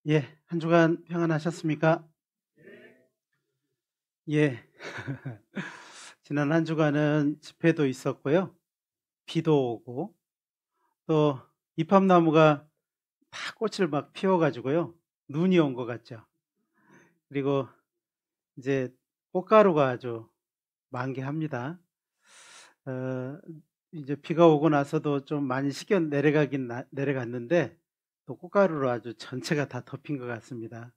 예, 한 주간 평안하셨습니까? 예. 지난 한 주간은 집회도 있었고요. 비도 오고, 또 이팝나무가 다 꽃을 막 피워가지고요. 눈이 온 것 같죠. 그리고 이제 꽃가루가 아주 만개합니다. 어, 이제 비가 오고 나서도 좀 많이 식겨 내려갔는데, 또 꽃가루로 아주 전체가 다 덮인 것 같습니다.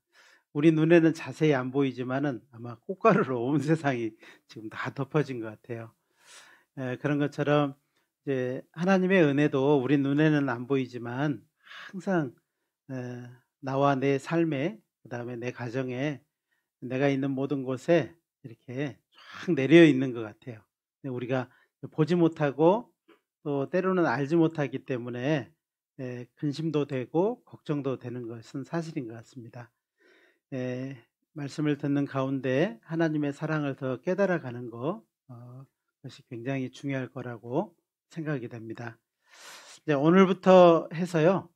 우리 눈에는 자세히 안 보이지만은 아마 꽃가루로 온 세상이 지금 다 덮어진 것 같아요. 그런 것처럼 이제 하나님의 은혜도 우리 눈에는 안 보이지만 항상 에, 나와 내 삶에, 그다음에 내 가정에, 내가 있는 모든 곳에 이렇게 쫙 내려 있는 것 같아요. 근데 우리가 보지 못하고 또 때로는 알지 못하기 때문에 근심도 되고 걱정도 되는 것은 사실인 것 같습니다. 예, 말씀을 듣는 가운데 하나님의 사랑을 더 깨달아가는 것이 굉장히 중요할 거라고 생각이 됩니다. 이제 오늘부터 해서요,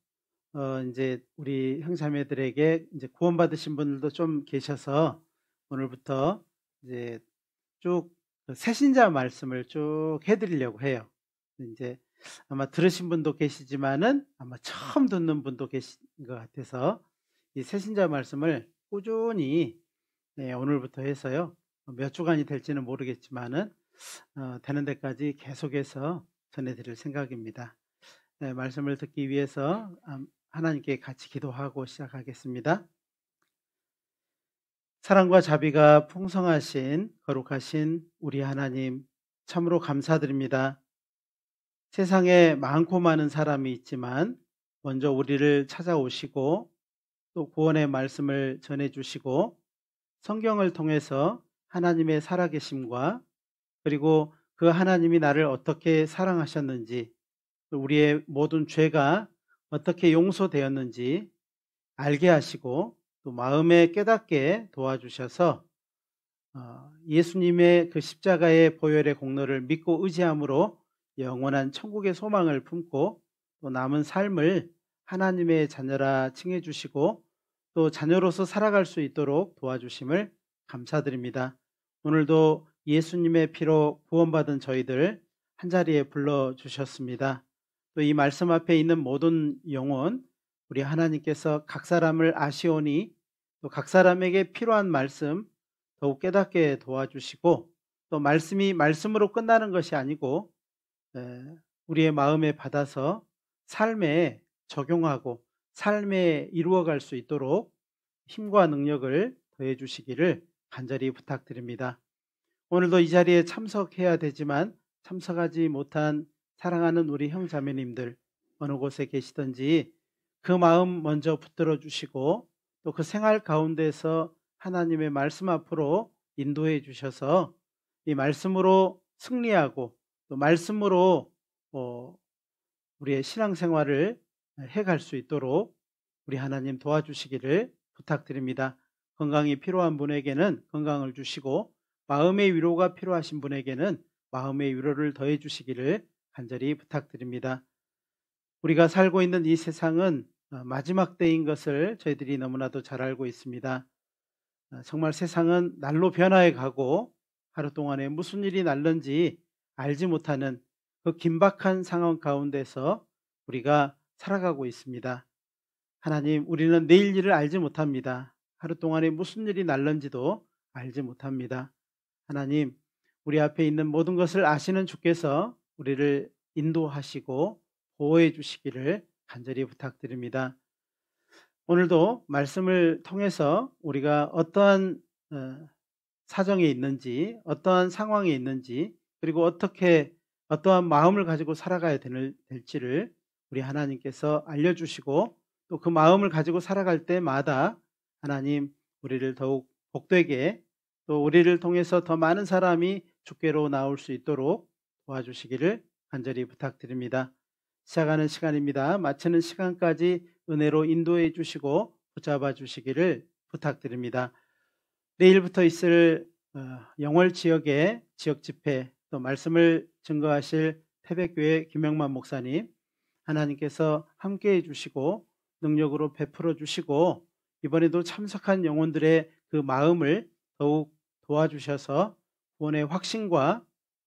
이제 우리 형제자매들에게 이제 구원받으신 분들도 좀 계셔서 오늘부터 이제 쭉 새신자 말씀을 쭉 해드리려고 해요. 이제 아마 들으신 분도 계시지만은 아마 처음 듣는 분도 계신 것 같아서 이 새신자 말씀을 꾸준히 오늘부터 해서요. 몇 주간이 될지는 모르겠지만은 되는 데까지 계속해서 전해드릴 생각입니다. 말씀을 듣기 위해서 하나님께 같이 기도하고 시작하겠습니다. 사랑과 자비가 풍성하신 거룩하신 우리 하나님, 참으로 감사드립니다. 세상에 많고 많은 사람이 있지만 먼저 우리를 찾아오시고 또 구원의 말씀을 전해주시고 성경을 통해서 하나님의 살아계심과 그리고 그 하나님이 나를 어떻게 사랑하셨는지, 우리의 모든 죄가 어떻게 용서되었는지 알게 하시고 또 마음에 깨닫게 도와주셔서 예수님의 그 십자가의 보혈의 공로를 믿고 의지함으로 영원한 천국의 소망을 품고 또 남은 삶을 하나님의 자녀라 칭해 주시고 또 자녀로서 살아갈 수 있도록 도와주심을 감사드립니다. 오늘도 예수님의 피로 구원받은 저희들 한자리에 불러주셨습니다. 또 이 말씀 앞에 있는 모든 영혼, 우리 하나님께서 각 사람을 아시오니 또 각 사람에게 필요한 말씀 더욱 깨닫게 도와주시고 또 말씀이 말씀으로 끝나는 것이 아니고 우리의 마음에 받아서 삶에 적용하고 삶에 이루어갈 수 있도록 힘과 능력을 더해 주시기를 간절히 부탁드립니다. 오늘도 이 자리에 참석해야 되지만 참석하지 못한 사랑하는 우리 형자매님들 어느 곳에 계시든지 그 마음 먼저 붙들어 주시고 또 그 생활 가운데서 하나님의 말씀 앞으로 인도해 주셔서 이 말씀으로 승리하고 또 말씀으로 우리의 신앙생활을 해갈 수 있도록 우리 하나님 도와주시기를 부탁드립니다. 건강이 필요한 분에게는 건강을 주시고 마음의 위로가 필요하신 분에게는 마음의 위로를 더해 주시기를 간절히 부탁드립니다. 우리가 살고 있는 이 세상은 마지막 때인 것을 저희들이 너무나도 잘 알고 있습니다. 정말 세상은 날로 변화해 가고 하루 동안에 무슨 일이 날는지 알지 못하는 그 긴박한 상황 가운데서 우리가 살아가고 있습니다. 하나님, 우리는 내일 일을 알지 못합니다. 하루 동안에 무슨 일이 날는지도 알지 못합니다. 하나님, 우리 앞에 있는 모든 것을 아시는 주께서 우리를 인도하시고 보호해 주시기를 간절히 부탁드립니다. 오늘도 말씀을 통해서 우리가 어떠한 사정에 있는지, 어떠한 상황에 있는지, 그리고 어떠한 마음을 가지고 살아가야 될지를 우리 하나님께서 알려주시고 또 그 마음을 가지고 살아갈 때마다 하나님 우리를 더욱 복되게 또 우리를 통해서 더 많은 사람이 주께로 나올 수 있도록 도와주시기를 간절히 부탁드립니다. 시작하는 시간입니다. 마치는 시간까지 은혜로 인도해 주시고 붙잡아 주시기를 부탁드립니다. 내일부터 있을 영월 지역의 지역 집회 또 말씀을 증거하실 태백교회 김영만 목사님 하나님께서 함께해 주시고 능력으로 베풀어 주시고 이번에도 참석한 영혼들의 그 마음을 더욱 도와주셔서 구원의 확신과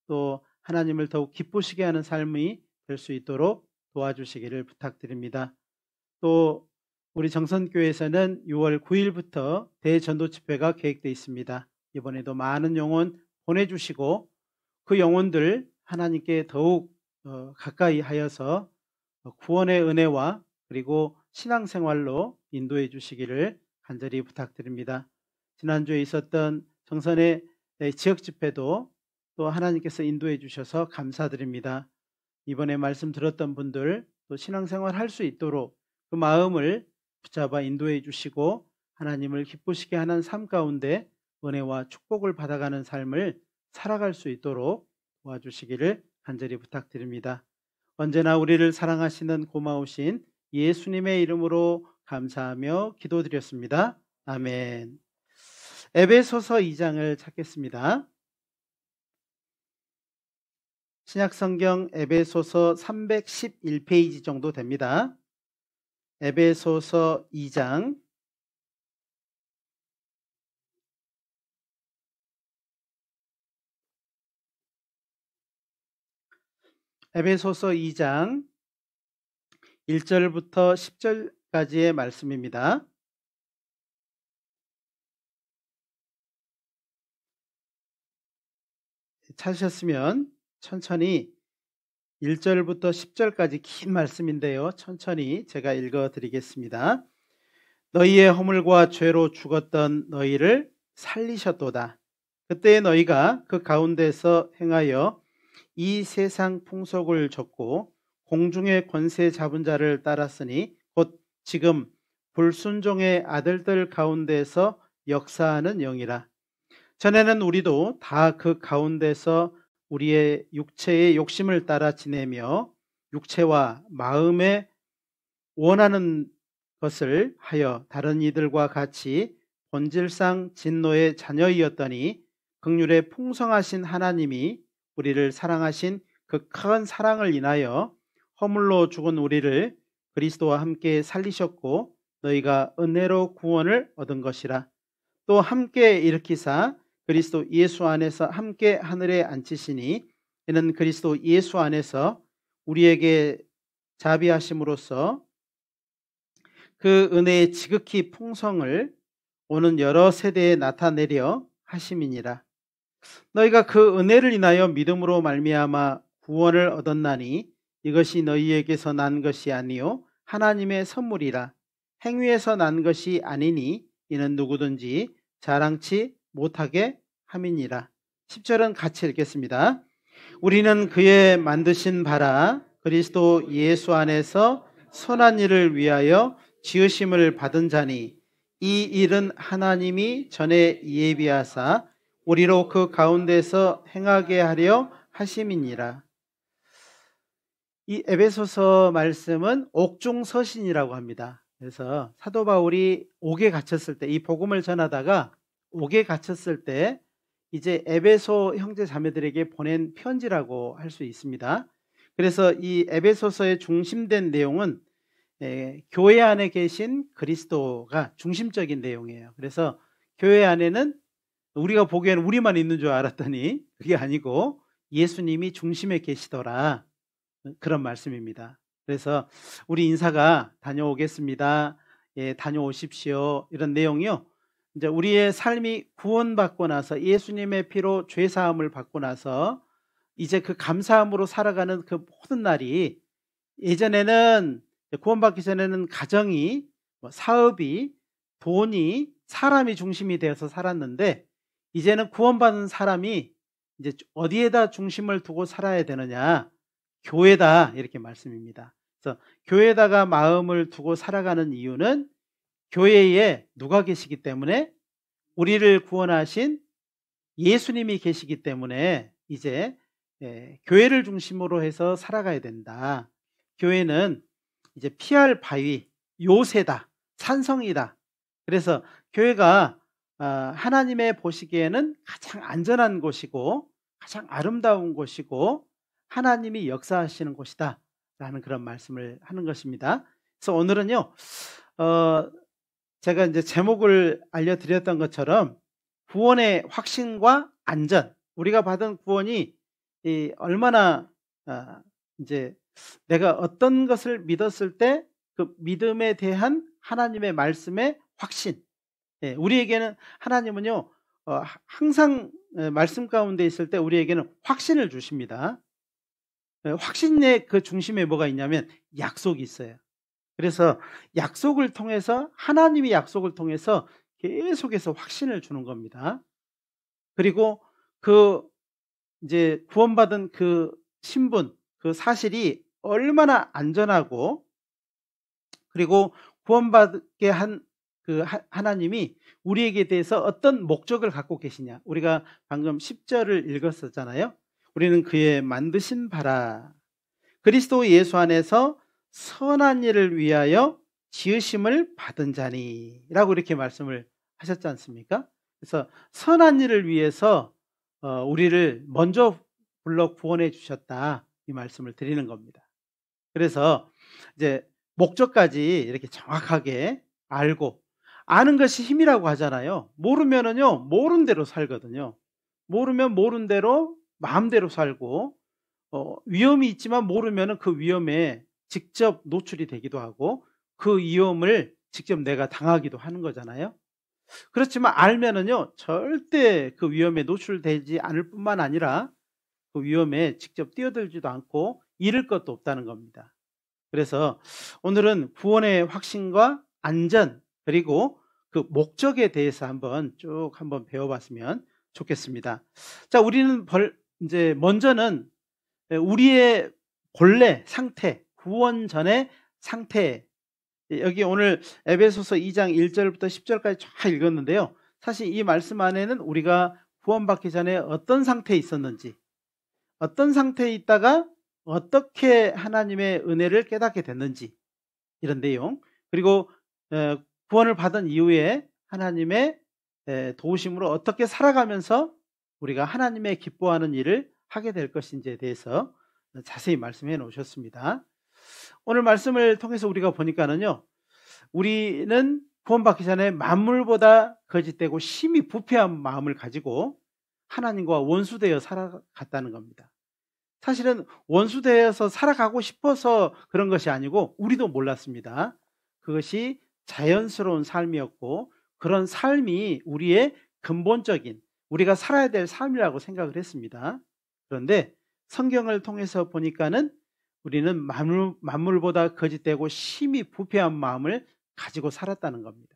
또 하나님을 더욱 기쁘시게 하는 삶이 될 수 있도록 도와주시기를 부탁드립니다. 또 우리 정선교회에서는 6월 9일부터 대전도 집회가 계획되어 있습니다. 이번에도 많은 영혼 보내주시고 그 영혼들 하나님께 더욱 가까이 하여서 구원의 은혜와 그리고 신앙생활로 인도해 주시기를 간절히 부탁드립니다. 지난주에 있었던 정선의 지역 집회도 또 하나님께서 인도해 주셔서 감사드립니다. 이번에 말씀 들었던 분들 또 신앙생활 할 수 있도록 그 마음을 붙잡아 인도해 주시고 하나님을 기쁘시게 하는 삶 가운데 은혜와 축복을 받아가는 삶을 살아갈 수 있도록 도와주시기를 간절히 부탁드립니다. 언제나 우리를 사랑하시는 고마우신 예수님의 이름으로 감사하며 기도드렸습니다. 아멘. 에베소서 2장을 찾겠습니다. 신약성경 에베소서 311페이지 정도 됩니다. 에베소서 2장 에베소서 2장 1절부터 10절까지의 말씀입니다. 찾으셨으면 천천히 1절부터 10절까지 긴 말씀인데요. 천천히 제가 읽어드리겠습니다. 너희의 허물과 죄로 죽었던 너희를 살리셨도다. 그때 너희가 그 가운데서 행하여 이 세상 풍속을 좇고 공중의 권세 잡은 자를 따랐으니 곧 지금 불순종의 아들들 가운데서 역사하는 영이라. 전에는 우리도 다 그 가운데서 우리의 육체의 욕심을 따라 지내며 육체와 마음에 원하는 것을 하여 다른 이들과 같이 본질상 진노의 자녀이었더니 긍휼의 풍성하신 하나님이 우리를 사랑하신 그 큰 사랑을 인하여 허물로 죽은 우리를 그리스도와 함께 살리셨고 너희가 은혜로 구원을 얻은 것이라. 또 함께 일으키사 그리스도 예수 안에서 함께 하늘에 앉히시니 이는 그리스도 예수 안에서 우리에게 자비하심으로써 그 은혜의 지극히 풍성을 오는 여러 세대에 나타내려 하심이니라. 너희가 그 은혜를 인하여 믿음으로 말미암아 구원을 얻었나니 이것이 너희에게서 난 것이 아니요 하나님의 선물이라. 행위에서 난 것이 아니니 이는 누구든지 자랑치 못하게 함이니라. 10절은 같이 읽겠습니다. 우리는 그의 만드신 바라 그리스도 예수 안에서 선한 일을 위하여 지으심을 받은 자니 이 일은 하나님이 전에 예비하사 우리로 그 가운데서 행하게 하려 하심이니라. 이 에베소서 말씀은 옥중서신이라고 합니다. 그래서 사도 바울이 옥에 갇혔을 때, 이 복음을 전하다가 옥에 갇혔을 때 이제 에베소 형제 자매들에게 보낸 편지라고 할 수 있습니다. 그래서 이 에베소서의 중심된 내용은 교회 안에 계신 그리스도가 중심적인 내용이에요. 그래서 교회 안에는 우리가 보기에는 우리만 있는 줄 알았더니 그게 아니고 예수님이 중심에 계시더라, 그런 말씀입니다. 그래서 우리 인사가 다녀오겠습니다, 예, 다녀오십시오, 이런 내용이요, 이제 우리의 삶이 구원받고 나서 예수님의 피로 죄사함을 받고 나서 이제 그 감사함으로 살아가는 그 모든 날이, 예전에는 구원받기 전에는 가정이, 사업이, 돈이, 사람이 중심이 되어서 살았는데 이제는 구원받은 사람이 이제 어디에다 중심을 두고 살아야 되느냐? 교회다, 이렇게 말씀입니다. 그래서 교회에다가 마음을 두고 살아가는 이유는 교회에 누가 계시기 때문에? 우리를 구원하신 예수님이 계시기 때문에 이제 교회를 중심으로 해서 살아가야 된다. 교회는 이제 피할 바위, 요새다, 산성이다. 그래서 교회가 하나님의 보시기에는 가장 안전한 곳이고 가장 아름다운 곳이고 하나님이 역사하시는 곳이다 라는 그런 말씀을 하는 것입니다. 그래서 오늘은요, 제가 이제 제목을 알려드렸던 것처럼 구원의 확신과 안전, 우리가 받은 구원이 얼마나 이제 내가 어떤 것을 믿었을 때 그 믿음에 대한 하나님의 말씀의 확신, 우리에게는 하나님은요 항상 말씀 가운데 있을 때 우리에게는 확신을 주십니다. 확신의 그 중심에 뭐가 있냐면 약속이 있어요. 그래서 약속을 통해서, 하나님의 약속을 통해서 계속해서 확신을 주는 겁니다. 그리고 그 이제 구원받은 그 신분, 그 사실이 얼마나 안전하고, 그리고 구원받게 한 그 하나님이 우리에게 대해서 어떤 목적을 갖고 계시냐. 우리가 방금 10절을 읽었었잖아요. 우리는 그의 만드신 바라, 그리스도 예수 안에서 선한 일을 위하여 지으심을 받은 자니 라고 이렇게 말씀을 하셨지 않습니까? 그래서 선한 일을 위해서 우리를 먼저 불러 구원해 주셨다, 이 말씀을 드리는 겁니다. 그래서 이제 목적까지 이렇게 정확하게 알고, 아는 것이 힘이라고 하잖아요. 모르면은요 모른 대로 살거든요. 모르면 모른 대로 마음대로 살고, 위험이 있지만 모르면은 그 위험에 직접 노출이 되기도 하고 그 위험을 직접 내가 당하기도 하는 거잖아요. 그렇지만 알면은요 절대 그 위험에 노출되지 않을 뿐만 아니라 그 위험에 직접 뛰어들지도 않고 잃을 것도 없다는 겁니다. 그래서 오늘은 구원의 확신과 안전, 그리고 그 목적에 대해서 쭉 한번 배워봤으면 좋겠습니다. 자, 우리는 이제 먼저는 우리의 본래 상태, 구원 전의 상태, 여기 오늘 에베소서 2장 1절부터 10절까지 쫙 읽었는데요. 사실 이 말씀 안에는 우리가 구원받기 전에 어떤 상태에 있었는지, 어떤 상태에 있다가 어떻게 하나님의 은혜를 깨닫게 됐는지, 이런 내용, 그리고 구원을 받은 이후에 하나님의 도우심으로 어떻게 살아가면서 우리가 하나님의 기뻐하는 일을 하게 될 것인지에 대해서 자세히 말씀해 놓으셨습니다. 오늘 말씀을 통해서 우리가 보니까는요, 우리는 구원받기 전에 만물보다 거짓되고 심히 부패한 마음을 가지고 하나님과 원수되어 살아갔다는 겁니다. 사실은 원수되어서 살아가고 싶어서 그런 것이 아니고 우리도 몰랐습니다. 그것이 자연스러운 삶이었고, 그런 삶이 우리의 근본적인, 우리가 살아야 될 삶이라고 생각을 했습니다. 그런데 성경을 통해서 보니까는 우리는 만물보다 거짓되고 심히 부패한 마음을 가지고 살았다는 겁니다.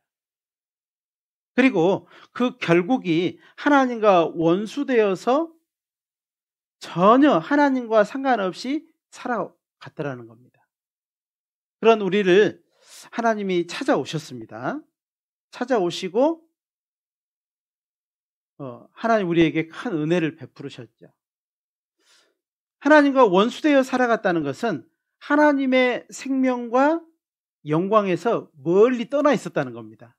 그리고 그 결국이 하나님과 원수되어서 전혀 하나님과 상관없이 살아갔더라는 겁니다. 그런 우리를 하나님이 찾아오셨습니다. 찾아오시고 하나님 우리에게 큰 은혜를 베푸셨죠. 하나님과 원수되어 살아갔다는 것은 하나님의 생명과 영광에서 멀리 떠나 있었다는 겁니다.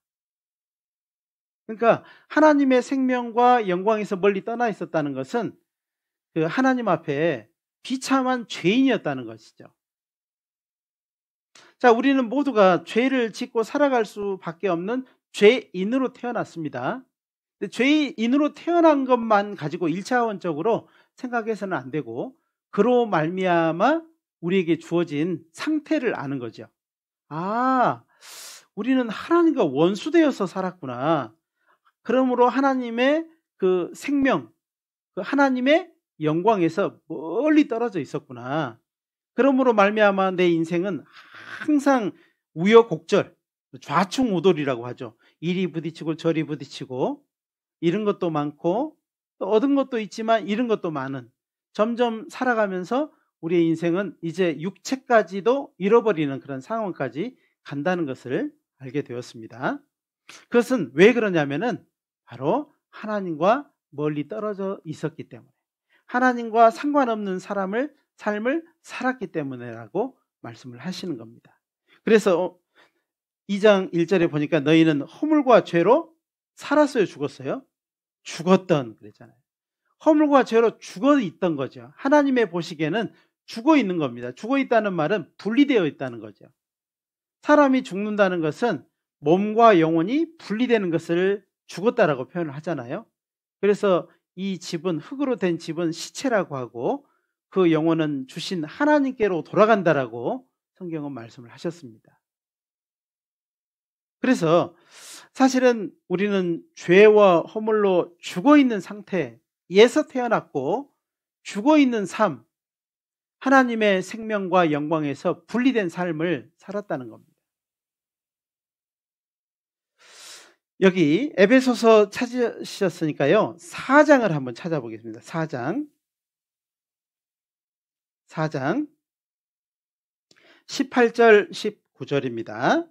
그러니까 하나님의 생명과 영광에서 멀리 떠나 있었다는 것은 그 하나님 앞에 비참한 죄인이었다는 것이죠. 자, 우리는 모두가 죄를 짓고 살아갈 수밖에 없는 죄인으로 태어났습니다. 근데 죄인으로 태어난 것만 가지고 1차원적으로 생각해서는 안 되고, 그로 말미암아 우리에게 주어진 상태를 아는 거죠. 아, 우리는 하나님과 원수되어서 살았구나. 그러므로 하나님의 그 생명, 그 하나님의 영광에서 멀리 떨어져 있었구나. 그러므로 말미암아 내 인생은 항상 우여곡절, 좌충우돌이라고 하죠. 이리 부딪히고 저리 부딪히고, 잃은 것도 많고 또 얻은 것도 있지만 잃은 것도 많은, 점점 살아가면서 우리의 인생은 이제 육체까지도 잃어버리는 그런 상황까지 간다는 것을 알게 되었습니다. 그것은 왜 그러냐면은 바로 하나님과 멀리 떨어져 있었기 때문에, 하나님과 상관없는 삶을 살았기 때문에라고 말씀을 하시는 겁니다. 그래서 2장 1절에 보니까 너희는 허물과 죄로 살았어요, 죽었어요? 죽었던, 그랬잖아요. 허물과 죄로 죽어 있던 거죠. 하나님의 보시기에는 죽어 있는 겁니다. 죽어 있다는 말은 분리되어 있다는 거죠. 사람이 죽는다는 것은 몸과 영혼이 분리되는 것을 죽었다라고 표현을 하잖아요. 그래서 이 집은, 흙으로 된 집은 시체라고 하고 그 영혼은 주신 하나님께로 돌아간다라고 성경은 말씀을 하셨습니다. 그래서 사실은 우리는 죄와 허물로 죽어있는 상태에서 태어났고, 죽어있는 삶, 하나님의 생명과 영광에서 분리된 삶을 살았다는 겁니다. 여기 에베소서 찾으셨으니까요, 4장을 한번 찾아보겠습니다. 4장 18절 19절입니다.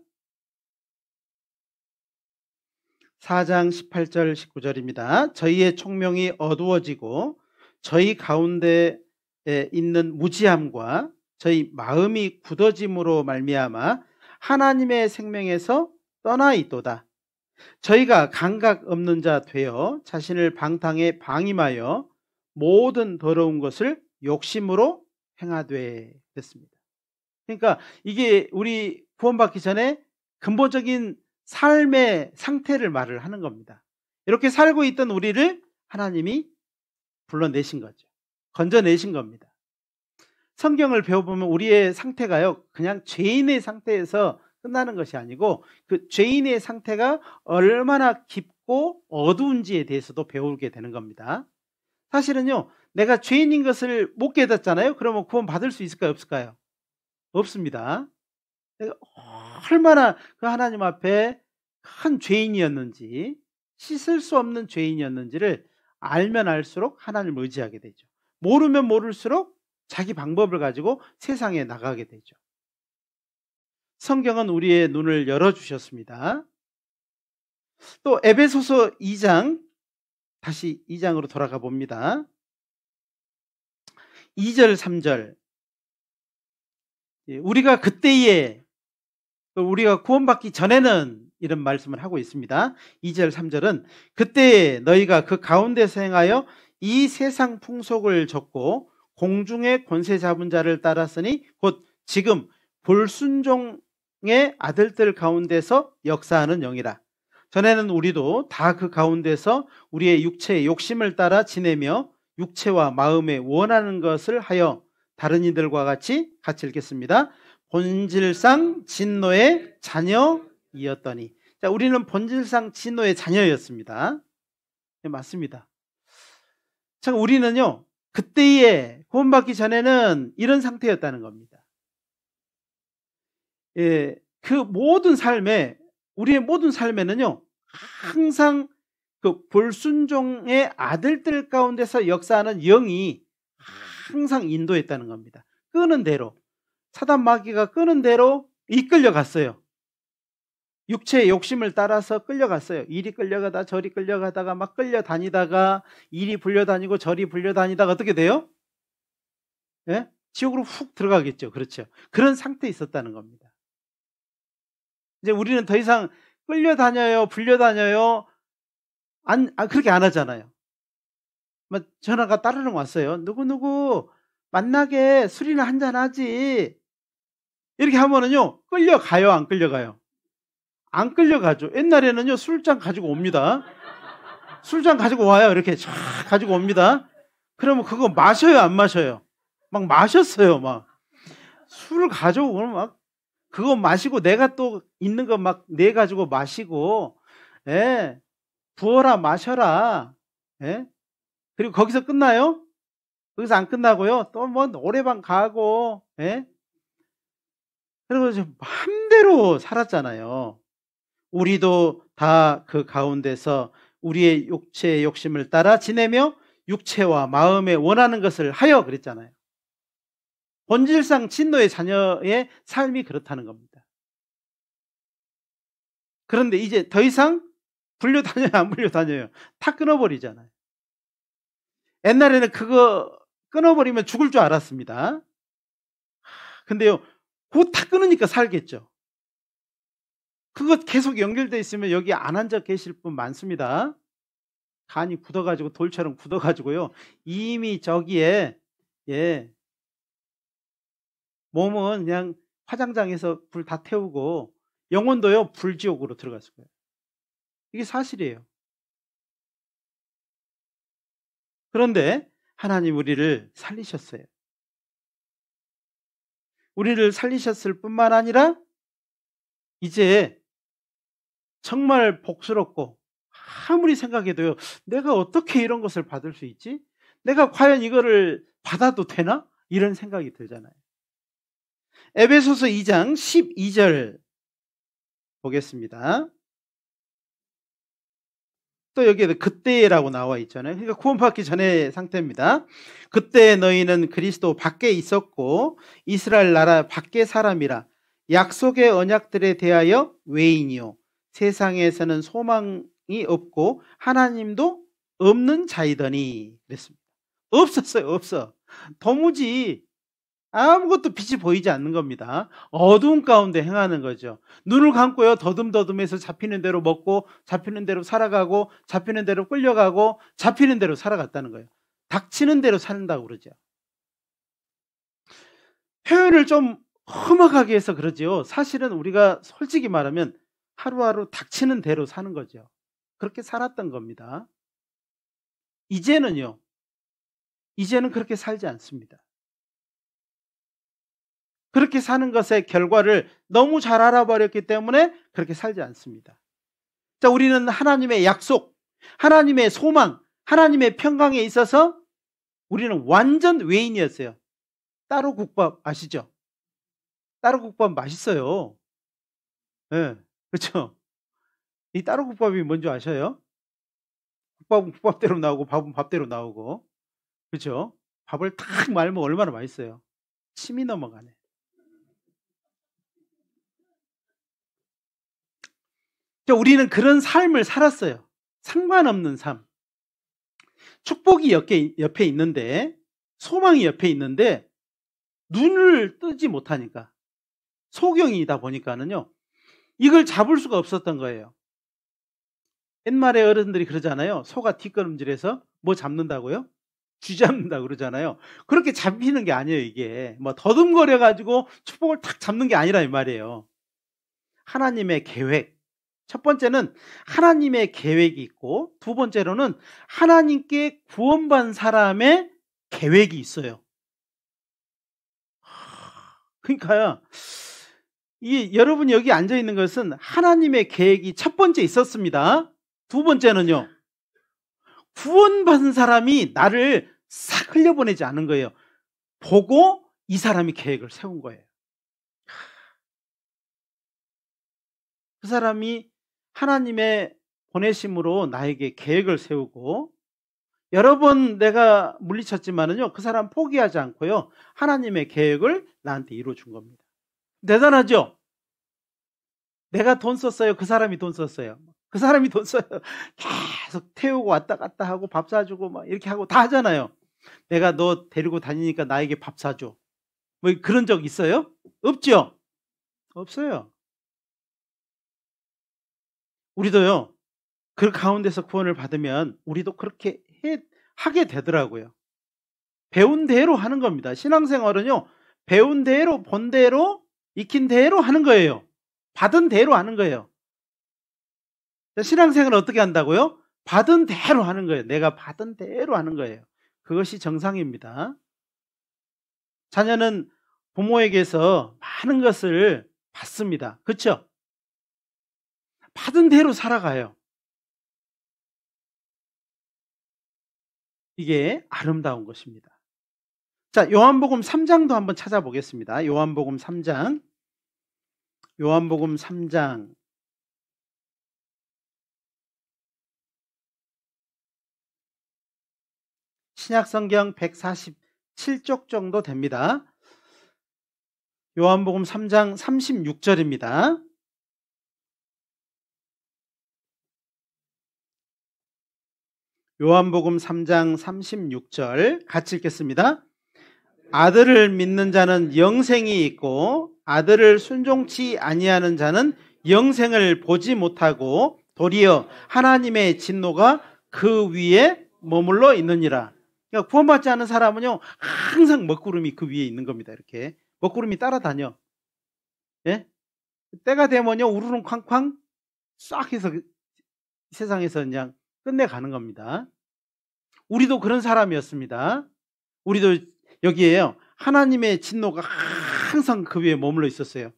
4장 18절 19절입니다. 저희의 총명이 어두워지고 저희 가운데에 있는 무지함과 저희 마음이 굳어짐으로 말미암아 하나님의 생명에서 떠나 있도다. 저희가 감각 없는 자 되어 자신을 방탕에 방임하여 모든 더러운 것을 욕심으로 행하되 됐습니다. 그러니까 이게 우리 구원받기 전에 근본적인 삶의 상태를 말을 하는 겁니다. 이렇게 살고 있던 우리를 하나님이 불러내신 거죠. 건져내신 겁니다. 성경을 배워보면 우리의 상태가요, 그냥 죄인의 상태에서 끝나는 것이 아니고 그 죄인의 상태가 얼마나 깊고 어두운지에 대해서도 배우게 되는 겁니다. 사실은요, 내가 죄인인 것을 못 깨닫잖아요. 그러면 구원 받을 수 있을까요, 없을까요? 없습니다. 내가 얼마나 그 하나님 앞에 큰 죄인이었는지, 씻을 수 없는 죄인이었는지를 알면 알수록 하나님을 의지하게 되죠. 모르면 모를수록 자기 방법을 가지고 세상에 나가게 되죠. 성경은 우리의 눈을 열어주셨습니다. 또 에베소서 2장, 다시 2장으로 돌아가 봅니다. 2절 3절, 우리가 그때에, 우리가 구원받기 전에는 이런 말씀을 하고 있습니다. 2절 3절은 그때에 너희가 그 가운데서 행하여 이 세상 풍속을 좇고 공중의 권세 잡은 자를 따랐으니 곧 지금 불순종의 아들들 가운데서 역사하는 영이라. 전에는 우리도 다 그 가운데서 우리의 육체의 욕심을 따라 지내며 육체와 마음에 원하는 것을 하여 다른 이들과 같이 읽겠습니다. 본질상 진노의 자녀이었더니. 자, 우리는 본질상 진노의 자녀였습니다. 네, 맞습니다. 자, 우리는요, 그때에 구원받기 전에는 이런 상태였다는 겁니다. 예, 그 모든 삶에, 우리의 모든 삶에는요, 항상 그 불순종의 아들들 가운데서 역사하는 영이 항상 인도했다는 겁니다. 끄는 대로, 사단 마귀가 끄는 대로 이끌려 갔어요. 육체의 욕심을 따라서 끌려갔어요. 이리 끌려가다 저리 끌려가다가 막 끌려다니다가 이리 불려다니고 저리 불려다니다가 어떻게 돼요? 예? 지옥으로 훅 들어가겠죠. 그렇죠. 그런 상태에 있었다는 겁니다. 이제 우리는 더 이상 끌려다녀요, 불려다녀요, 그렇게 안 하잖아요. 전화가 따르릉 왔어요. 누구누구 만나게 술이나 한잔 하지. 이렇게 하면은요, 끌려가요, 안 끌려가요? 안 끌려가죠. 옛날에는요, 술잔 가지고 옵니다. 술잔 가지고 와요. 이렇게 쫙 가지고 옵니다. 그러면 그거 마셔요, 안 마셔요? 막 마셨어요, 막. 술을 가져오고 막 그거 마시고 내가 또 있는 거 막 내 가지고 마시고, 예, 부어라 마셔라. 예? 그리고 거기서 끝나요? 거기서 안 끝나고요. 또 뭐 노래방 가고, 예? 그리고 맘대로 살았잖아요. 우리도 다 그 가운데서 우리의 육체의 욕심을 따라 지내며 육체와 마음에 원하는 것을 하여 그랬잖아요. 본질상 진노의 자녀의 삶이 그렇다는 겁니다. 그런데 이제 더 이상 불려다녀요, 안 불려다녀요? 다 끊어버리잖아요. 옛날에는 그거 끊어버리면 죽을 줄 알았습니다. 근데요, 그거 다 끊으니까 살겠죠. 그거 계속 연결되어 있으면 여기 안 앉아 계실 분 많습니다. 간이 굳어가지고 돌처럼 굳어가지고요, 이미 저기에, 예, 몸은 그냥 화장장에서 불 다 태우고 영혼도요, 불지옥으로 들어갔을 거예요. 이게 사실이에요. 그런데 하나님 우리를 살리셨어요. 우리를 살리셨을 뿐만 아니라 이제 정말 복스럽고, 아무리 생각해도요, 내가 어떻게 이런 것을 받을 수 있지? 내가 과연 이거를 받아도 되나? 이런 생각이 들잖아요. 에베소서 2장 12절 보겠습니다. 또 여기에 그때라고 나와 있잖아요. 그러니까 구원받기 전의 상태입니다. 그때 너희는 그리스도 밖에 있었고 이스라엘 나라 밖의 사람이라 약속의 언약들에 대하여 외인이요 세상에서는 소망이 없고 하나님도 없는 자이더니 그랬습니다. 없었어요. 없어. 도무지 아무것도 빛이 보이지 않는 겁니다. 어두운 가운데 행하는 거죠. 눈을 감고요, 더듬더듬해서 잡히는 대로 먹고 잡히는 대로 살아가고 잡히는 대로 끌려가고 잡히는 대로 살아갔다는 거예요. 닥치는 대로 산다고 그러죠. 표현을 좀 험악하게 해서 그러지요. 사실은 우리가 솔직히 말하면 하루하루 닥치는 대로 사는 거죠. 그렇게 살았던 겁니다. 이제는 그렇게 살지 않습니다. 그렇게 사는 것의 결과를 너무 잘 알아버렸기 때문에 그렇게 살지 않습니다. 자, 우리는 하나님의 약속, 하나님의 소망, 하나님의 평강에 있어서 우리는 완전 외인이었어요. 따로국밥 아시죠? 따로국밥 맛있어요. 네, 그렇죠? 이 따로국밥이 뭔지 아셔요? 국밥은 국밥대로 나오고 밥은 밥대로 나오고, 그렇죠? 밥을 탁 말면 얼마나 맛있어요. 침이 넘어가네. 우리는 그런 삶을 살았어요. 상관없는 삶. 축복이 옆에 있는데, 소망이 옆에 있는데 눈을 뜨지 못하니까, 소경이다 보니까는요, 이걸 잡을 수가 없었던 거예요. 옛말에 어른들이 그러잖아요. 소가 뒷걸음질해서 뭐 잡는다고요? 쥐 잡는다고 그러잖아요. 그렇게 잡히는 게 아니에요. 이게 뭐 더듬거려 가지고 축복을 탁 잡는 게 아니라 이 말이에요. 하나님의 계획. 첫 번째는 하나님의 계획이 있고, 두 번째로는 하나님께 구원받은 사람의 계획이 있어요. 그러니까요, 여러분이 여기 앉아 있는 것은 하나님의 계획이 첫 번째 있었습니다. 두 번째는요, 구원받은 사람이 나를 싹 흘려보내지 않은 거예요. 보고 이 사람이 계획을 세운 거예요. 그 사람이 하나님의 보내심으로 나에게 계획을 세우고, 여러 번 내가 물리쳤지만은요, 그 사람 포기하지 않고요, 하나님의 계획을 나한테 이루어준 겁니다. 대단하죠? 내가 돈 썼어요? 그 사람이 돈 썼어요? 그 사람이 돈 써요. 계속 태우고 왔다 갔다 하고 밥 사주고 막 이렇게 하고 다 하잖아요. 내가 너 데리고 다니니까 나에게 밥 사줘. 뭐 그런 적 있어요? 없죠? 없어요. 우리도요, 그 가운데서 구원을 받으면 우리도 그렇게 하게 되더라고요. 배운 대로 하는 겁니다. 신앙생활은요, 배운 대로, 본 대로, 익힌 대로 하는 거예요. 받은 대로 하는 거예요. 신앙생활은 어떻게 한다고요? 받은 대로 하는 거예요. 내가 받은 대로 하는 거예요. 그것이 정상입니다. 자녀는 부모에게서 많은 것을 받습니다. 그렇죠? 받은 대로 살아가요. 이게 아름다운 것입니다. 자, 요한복음 3장도 한번 찾아보겠습니다. 요한복음 3장. 요한복음 3장. 신약성경 147쪽 정도 됩니다. 요한복음 3장 36절입니다. 요한복음 3장 36절 같이 읽겠습니다. 아들을 믿는 자는 영생이 있고 아들을 순종치 아니하는 자는 영생을 보지 못하고 도리어 하나님의 진노가 그 위에 머물러 있느니라. 그러니까 구원받지 않은 사람은요, 항상 먹구름이 그 위에 있는 겁니다. 이렇게 먹구름이 따라다녀. 예? 때가 되면요 우르릉 쾅쾅 싹 해서 세상에서 그냥 끝내가는 겁니다. 우리도 그런 사람이었습니다. 우리도 여기에요 하나님의 진노가 항상 그 위에 머물러 있었어요.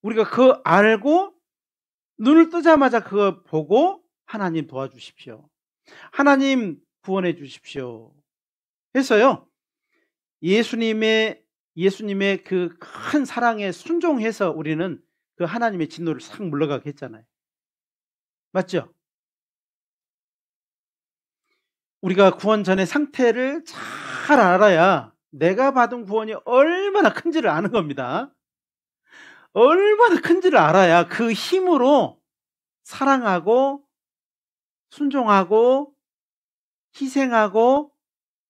우리가 그거 알고 눈을 뜨자마자 그거 보고 하나님 도와주십시오, 하나님 구원해 주십시오 해서요 예수님의 그 큰 사랑에 순종해서 우리는 그 하나님의 진노를 싹 물러가게 했잖아요. 맞죠? 우리가 구원 전의 상태를 잘 알아야 내가 받은 구원이 얼마나 큰지를 아는 겁니다. 얼마나 큰지를 알아야 그 힘으로 사랑하고 순종하고 희생하고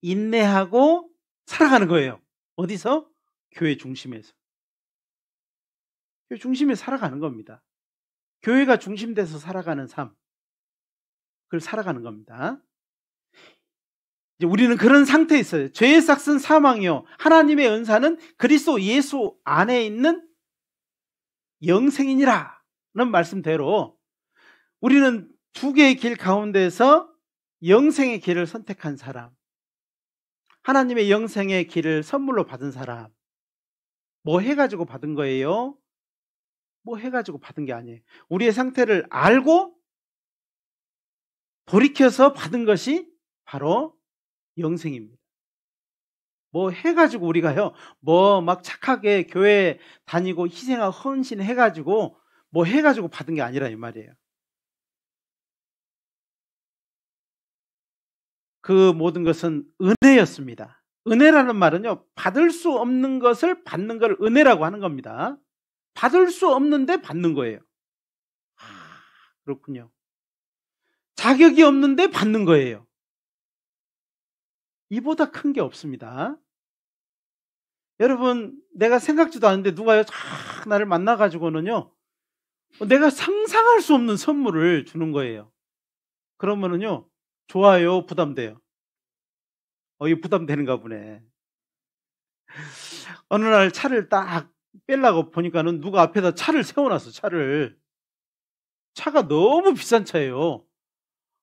인내하고 살아가는 거예요. 어디서? 교회 중심에서. 교회 중심에 살아가는 겁니다. 교회가 중심돼서 살아가는 삶, 그걸 살아가는 겁니다. 이제 우리는 그런 상태에 있어요. 죄의 삭은 사망이요 하나님의 은사는 그리스도 예수 안에 있는 영생이니라는 말씀대로 우리는 두 개의 길 가운데서 영생의 길을 선택한 사람, 하나님의 영생의 길을 선물로 받은 사람. 뭐 해가지고 받은 거예요? 뭐 해가지고 받은 게 아니에요. 우리의 상태를 알고 돌이켜서 받은 것이 바로 영생입니다. 뭐 해가지고 우리가요 뭐 막 착하게 교회 다니고 희생하고 헌신해가지고 뭐 해가지고 받은 게 아니라 이 말이에요. 그 모든 것은 은혜였습니다. 은혜라는 말은요 받을 수 없는 것을 받는 걸 은혜라고 하는 겁니다. 받을 수 없는데 받는 거예요. 그렇군요. 자격이 없는데 받는 거예요. 이보다 큰 게 없습니다. 여러분 내가 생각지도 않은데 누가요 나를 만나가지고는요 내가 상상할 수 없는 선물을 주는 거예요. 그러면은요 좋아요, 부담돼요? 이거 부담되는가 보네. 어느 날 차를 딱 빼려고 보니까는 누가 앞에다 차를 세워놨어. 차가 너무 비싼 차예요.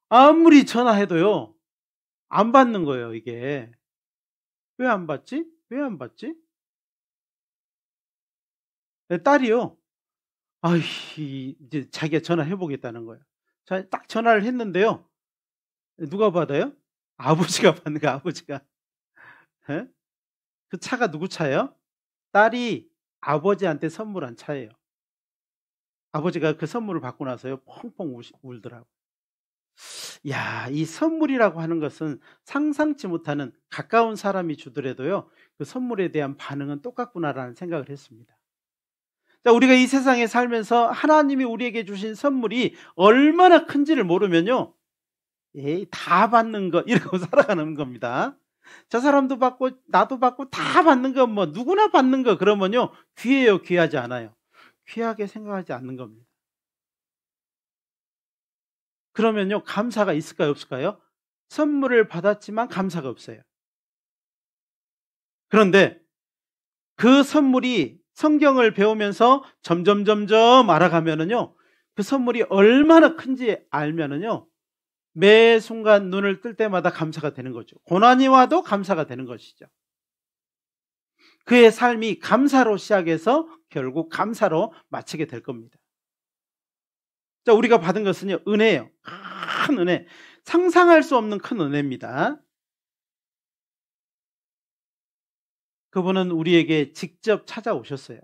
아무리 전화해도요 안 받는 거예요. 이게 왜 안 받지? 왜 안 받지? 내 딸이요 이제 자기가 전화해 보겠다는 거예요. 딱 전화를 했는데요 누가 받아요? 아버지가 받는 거예요. 아버지가. 예? 그 차가 누구 차예요? 딸이 아버지한테 선물한 차예요. 아버지가 그 선물을 받고 나서요 펑펑 울더라고요. 야, 이 선물이라고 하는 것은 상상치 못하는, 가까운 사람이 주더라도요 그 선물에 대한 반응은 똑같구나라는 생각을 했습니다. 자, 우리가 이 세상에 살면서 하나님이 우리에게 주신 선물이 얼마나 큰지를 모르면요 다 받는 거 이러고 살아가는 겁니다. 저 사람도 받고 나도 받고 다 받는 거, 뭐 누구나 받는 거, 그러면요 귀해요, 귀하지 않아요? 귀하게 생각하지 않는 겁니다. 그러면요 감사가 있을까요, 없을까요? 선물을 받았지만 감사가 없어요. 그런데 그 선물이 성경을 배우면서 점점 알아가면은요 그 선물이 얼마나 큰지 알면은요 매 순간 눈을 뜰 때마다 감사가 되는 거죠. 고난이 와도 감사가 되는 것이죠. 그의 삶이 감사로 시작해서 결국 감사로 마치게 될 겁니다. 자, 우리가 받은 것은요 은혜예요. 큰 은혜, 상상할 수 없는 큰 은혜입니다. 그분은 우리에게 직접 찾아오셨어요.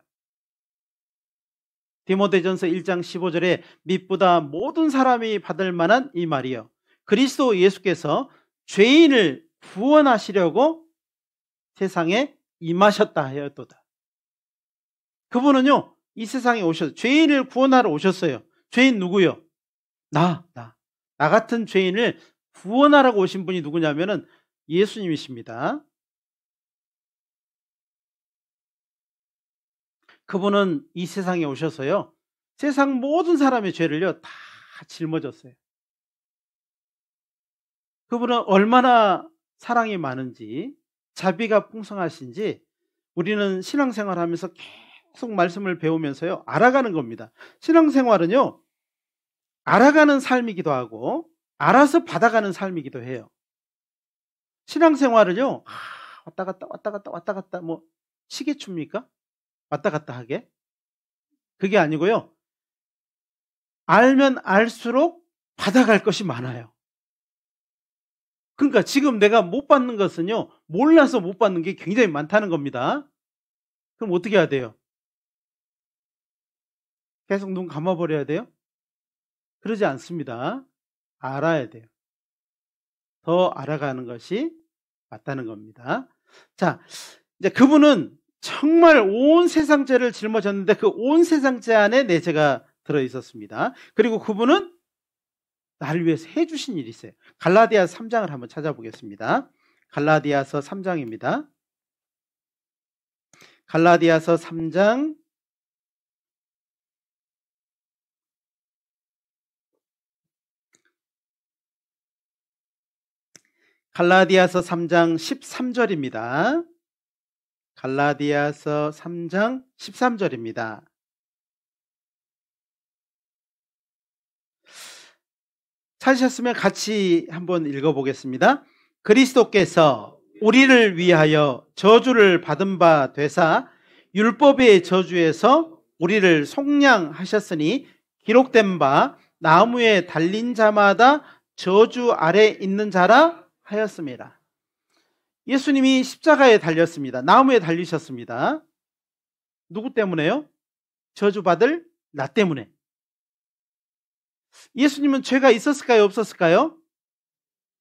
디모데전서 1장 15절에 밑보다 모든 사람이 받을 만한 이 말이요, 그리스도 예수께서 죄인을 구원하시려고 세상에 임하셨다 하였도다. 그분은요 이 세상에 오셔서 죄인을 구원하러 오셨어요. 죄인 누구요? 나 같은 죄인을 구원하라고 오신 분이 누구냐면은 예수님이십니다. 그분은 이 세상에 오셔서요 세상 모든 사람의 죄를요 다 짊어졌어요. 그분은 얼마나 사랑이 많은지, 자비가 풍성하신지 우리는 신앙생활하면서 계속 말씀을 배우면서요, 알아가는 겁니다. 신앙생활은요, 알아가는 삶이기도 하고 알아서 받아가는 삶이기도 해요. 신앙생활을요, 왔다 갔다 왔다 갔다 왔다 갔다, 뭐 시계춥니까? 왔다 갔다 하게? 그게 아니고요, 알면 알수록 받아갈 것이 많아요. 그러니까 지금 내가 못 받는 것은요, 몰라서 못 받는 게 굉장히 많다는 겁니다. 그럼 어떻게 해야 돼요? 계속 눈 감아버려야 돼요? 그러지 않습니다. 알아야 돼요. 더 알아가는 것이 맞다는 겁니다. 자, 이제 그분은 정말 온 세상 죄를 짊어졌는데 그 온 세상 죄 안에 내 죄가 들어 있었습니다. 그리고 그분은 나를 위해서 해주신 일이 있어요. 갈라디아서 3장을 한번 찾아보겠습니다. 갈라디아서 3장입니다. 갈라디아서 3장 13절입니다. 갈라디아서 3장 13절입니다. 찾으셨으면 같이 한번 읽어보겠습니다. 그리스도께서 우리를 위하여 저주를 받은 바 되사 율법의 저주에서 우리를 속량하셨으니 기록된 바 나무에 달린 자마다 저주 아래 있는 자라 하였습니다. 예수님이 십자가에 달렸습니다. 나무에 달리셨습니다. 누구 때문에요? 저주받을 나 때문에. 예수님은 죄가 있었을까요? 없었을까요?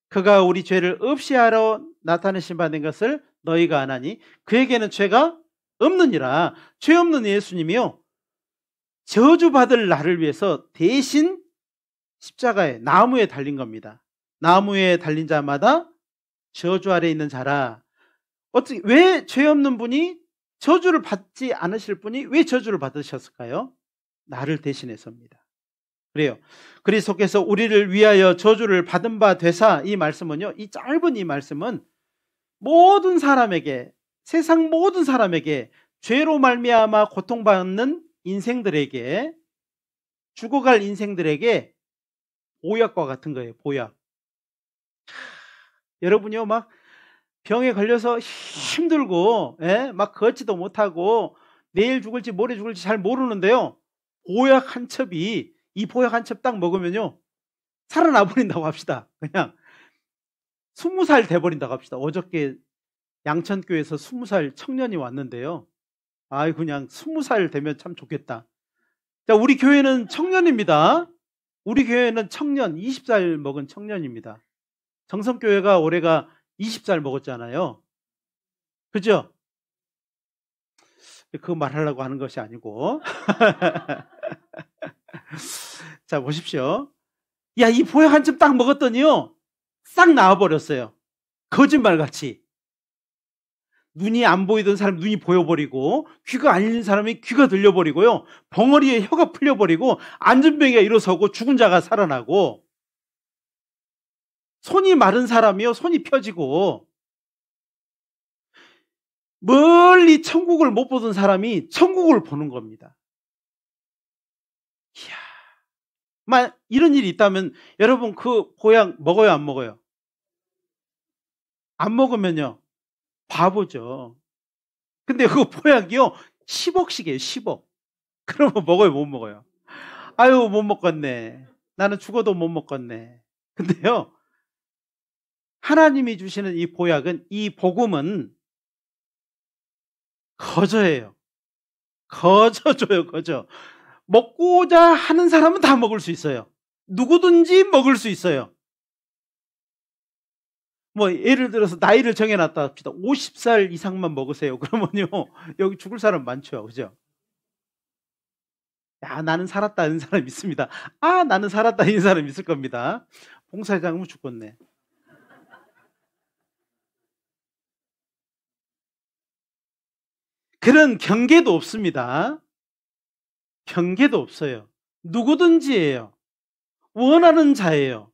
그가 우리 죄를 없이 하러 나타내신 바 된 것을 너희가 아나니 그에게는 죄가 없느니라. 죄 없는 예수님이요, 저주받을 나를 위해서 대신 십자가에 나무에 달린 겁니다. 나무에 달린 자마다 저주 아래 있는 자라. 어떻게, 왜 죄 없는 분이, 저주를 받지 않으실 분이 왜 저주를 받으셨을까요? 나를 대신해서입니다. 그래요. 그리스도께서 우리를 위하여 저주를 받은 바 되사, 이 말씀은요, 이 짧은 이 말씀은 모든 사람에게, 세상 모든 사람에게 죄로 말미암아 고통받는 인생들에게, 죽어갈 인생들에게 보약과 같은 거예요. 보약. 여러분이요, 막 병에 걸려서 힘들고, 막 걷지도 못하고 내일 죽을지 모레 죽을지 잘 모르는데요, 보약 한 첩이, 이 보약 한 첩 딱 먹으면요 살아나 버린다고 합시다. 그냥 20살 돼버린다고 합시다. 어저께 양천교에서 20살 청년이 왔는데요, 아이 그냥 20살 되면 참 좋겠다. 자, 우리 교회는 청년입니다. 우리 교회는 청년, 20살 먹은 청년입니다. 정성교회가 올해가 20살 먹었잖아요. 그죠? 그거 말하려고 하는 것이 아니고. 자, 보십시오. 야, 이 보약 한 점 딱 먹었더니요, 싹 나와버렸어요. 거짓말같이. 눈이 안 보이던 사람 눈이 보여버리고, 귀가 안 들리는 사람이 귀가 들려버리고요, 벙어리에 혀가 풀려버리고, 안전병이가 일어서고, 죽은 자가 살아나고, 손이 마른 사람이요 손이 펴지고, 멀리 천국을 못 보던 사람이 천국을 보는 겁니다. 이야, 이런 일이 있다면 여러분 그 보약 먹어요, 안 먹어요? 안 먹으면요 바보죠. 근데 그 보약이요 10억씩이에요. 10억. 그러면 먹어요, 못 먹어요? 아유, 못 먹겠네. 나는 죽어도 못 먹겠네. 근데요, 하나님이 주시는 이 보약은, 이 복음은 거저예요. 거저줘요, 거저. 먹고자 하는 사람은 다 먹을 수 있어요. 누구든지 먹을 수 있어요. 뭐 예를 들어서 나이를 정해놨다 합시다. 50살 이상만 먹으세요. 그러면요 여기 죽을 사람 많죠. 그죠? 야, 나는 살았다 이런 사람 있습니다. 아, 나는 살았다 이런 사람 있을 겁니다. 봉사장은 죽겠네. 그런 경계도 없습니다. 경계도 없어요. 누구든지예요. 원하는 자예요.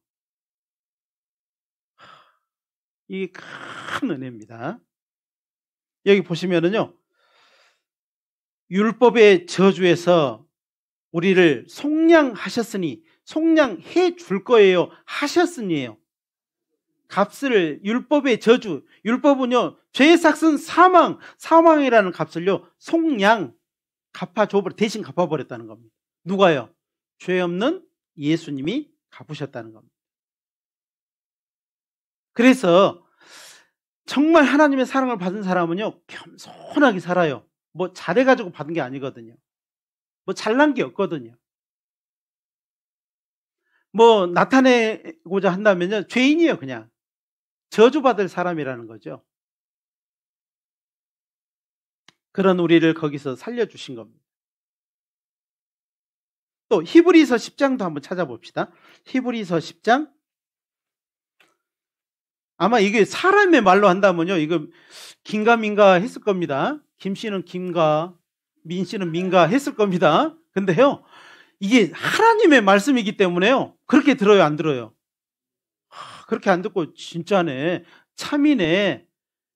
이게 큰 은혜입니다. 여기 보시면은요, 율법의 저주에서 우리를 속량하셨으니, 속량해 줄 거예요, 하셨으니예요. 값을, 율법의 저주, 율법은요 죄의 삭은 사망이라는 값을요 속량, 대신 갚아버렸다는 겁니다. 누가요? 죄 없는 예수님이 갚으셨다는 겁니다. 그래서 정말 하나님의 사랑을 받은 사람은요 겸손하게 살아요. 뭐 잘해가지고 받은 게 아니거든요. 뭐 잘난 게 없거든요. 뭐 나타내고자 한다면요 죄인이에요. 그냥 저주받을 사람이라는 거죠. 그런 우리를 거기서 살려주신 겁니다. 또 히브리서 10장도 한번 찾아봅시다. 히브리서 10장. 아마 이게 사람의 말로 한다면요 이거 긴가민가 했을 겁니다. 김 씨는 김가, 민 씨는 민가 했을 겁니다. 근데요 이게 하나님의 말씀이기 때문에요 그렇게 들어요, 안 들어요? 그렇게 안 듣고 진짜네, 참이네,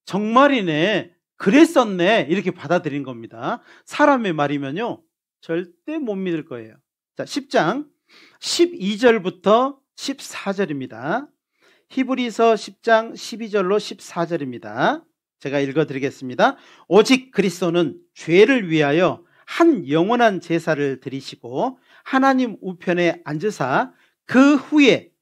정말이네, 그랬었네 이렇게 받아들인 겁니다. 사람의 말이면요 절대 못 믿을 거예요. 자, 10장 12절부터 14절입니다. 히브리서 10장 12절로 14절입니다. 제가 읽어드리겠습니다. 오직 그리스도는 죄를 위하여 한 영원한 제사를 드리시고 하나님 우편에 앉으사 그 후에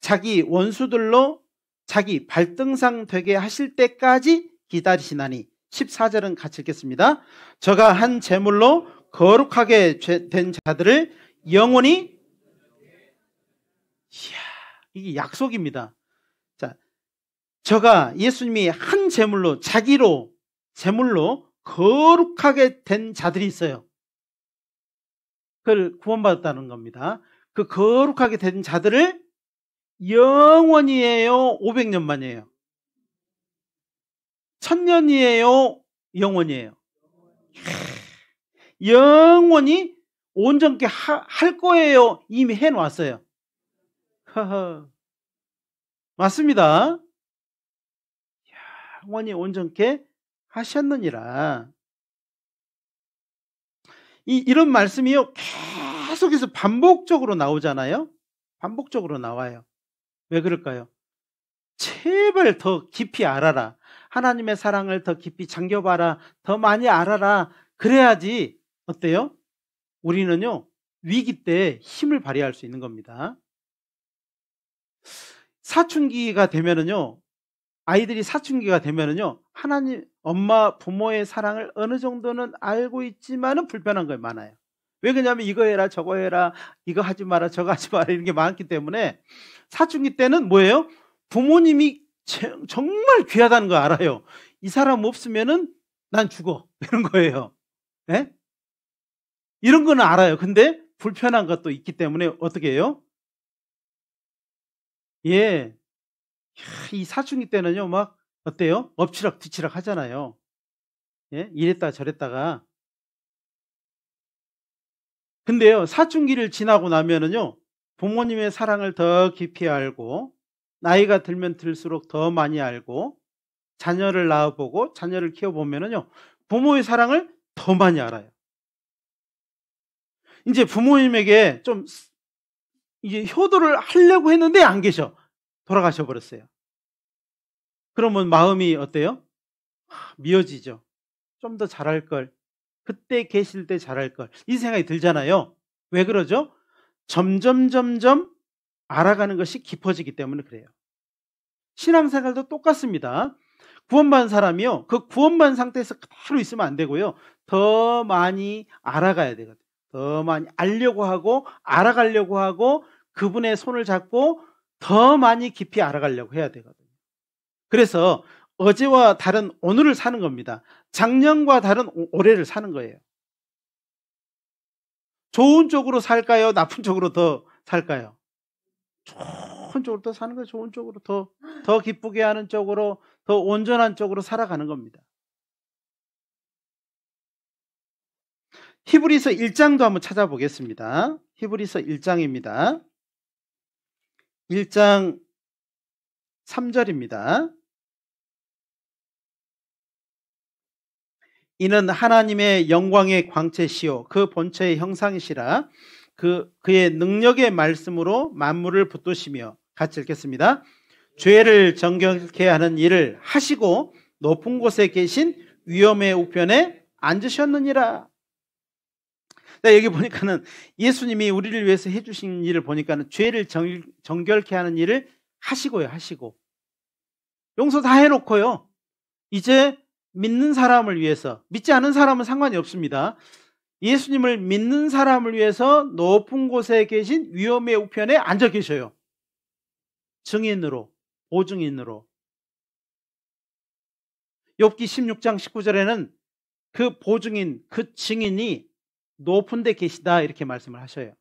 자기 원수들로 자기 발등상 되게 하실 때까지 기다리시나니. 14절은 같이 읽겠습니다. 저가 한 제물로 거룩하게 된 자들을 영원히, 이야, 이게 약속입니다. 자, 저가 예수님이 한 제물로, 자기로 제물로 거룩하게 된 자들이 있어요. 그걸 구원받았다는 겁니다. 그 거룩하게 된 자들을 영원이에요, 500년 만이에요? 1000년이에요, 영원이에요? 영원히 온전케 할 거예요, 이미 해놨어요. 맞습니다. 영원히 온전케 하셨느니라. 이런 말씀이요 계속해서 반복적으로 나오잖아요. 반복적으로 나와요. 왜 그럴까요? 제발 더 깊이 알아라, 하나님의 사랑을 더 깊이 잠겨봐라, 더 많이 알아라. 그래야지 어때요? 우리는요 위기 때 힘을 발휘할 수 있는 겁니다. 사춘기가 되면은요, 아이들이 사춘기가 되면은요 하나님, 엄마, 부모의 사랑을 어느 정도는 알고 있지만은 불편한 게 많아요. 왜 그러냐면 이거 해라 저거 해라, 이거 하지 마라 저거 하지 마라 이런 게 많기 때문에 사춘기 때는 뭐예요? 부모님이 정말 귀하다는 거 알아요. 이 사람 없으면은 난 죽어 이런 거예요. 네? 이런 거는 알아요. 근데 불편한 것도 있기 때문에 어떻게 해요? 예, 이 사춘기 때는요 막 어때요? 엎치락 뒤치락 하잖아요. 예? 이랬다가 저랬다가. 근데요 사춘기를 지나고 나면은요 부모님의 사랑을 더 깊이 알고, 나이가 들면 들수록 더 많이 알고, 자녀를 낳아보고 자녀를 키워보면은요 부모의 사랑을 더 많이 알아요. 이제 부모님에게 좀 이제 효도를 하려고 했는데 안 계셔, 돌아가셔 버렸어요. 그러면 마음이 어때요? 미어지죠. 좀 더 잘할 걸, 그때 계실 때 잘할 걸, 이 생각이 들잖아요. 왜 그러죠? 점점 알아가는 것이 깊어지기 때문에 그래요. 신앙생활도 똑같습니다. 구원받은 사람이요 그 구원받은 상태에서 그대로 있으면 안 되고요 더 많이 알아가야 되거든요. 더 많이 알려고 하고 알아가려고 하고 그분의 손을 잡고 더 많이 깊이 알아가려고 해야 되거든요. 그래서 어제와 다른 오늘을 사는 겁니다. 작년과 다른 올해를 사는 거예요. 좋은 쪽으로 살까요? 나쁜 쪽으로 더 살까요? 좋은 쪽으로 더 사는 거예요. 좋은 쪽으로 더 기쁘게 하는 쪽으로, 더 온전한 쪽으로 살아가는 겁니다. 히브리서 1장도 한번 찾아보겠습니다. 히브리서 1장입니다. 1장 3절입니다. 이는 하나님의 영광의 광채시요 그 본체의 형상이시라 그의 능력의 말씀으로 만물을 붙드시며, 같이 읽겠습니다. 죄를 정결케 하는 일을 하시고 높은 곳에 계신 위엄의 우편에 앉으셨느니라. 여기 보니까는 예수님이 우리를 위해서 해주신 일을 보니까는 죄를 정결케 하는 일을 하시고요, 하시고. 용서 다 해놓고요. 이제 믿는 사람을 위해서, 믿지 않은 사람은 상관이 없습니다. 예수님을 믿는 사람을 위해서 높은 곳에 계신 위엄의 우편에 앉아 계셔요. 증인으로, 보증인으로. 욥기 16장 19절에는 그 보증인, 그 증인이 높은 데 계시다 이렇게 말씀을 하셔요.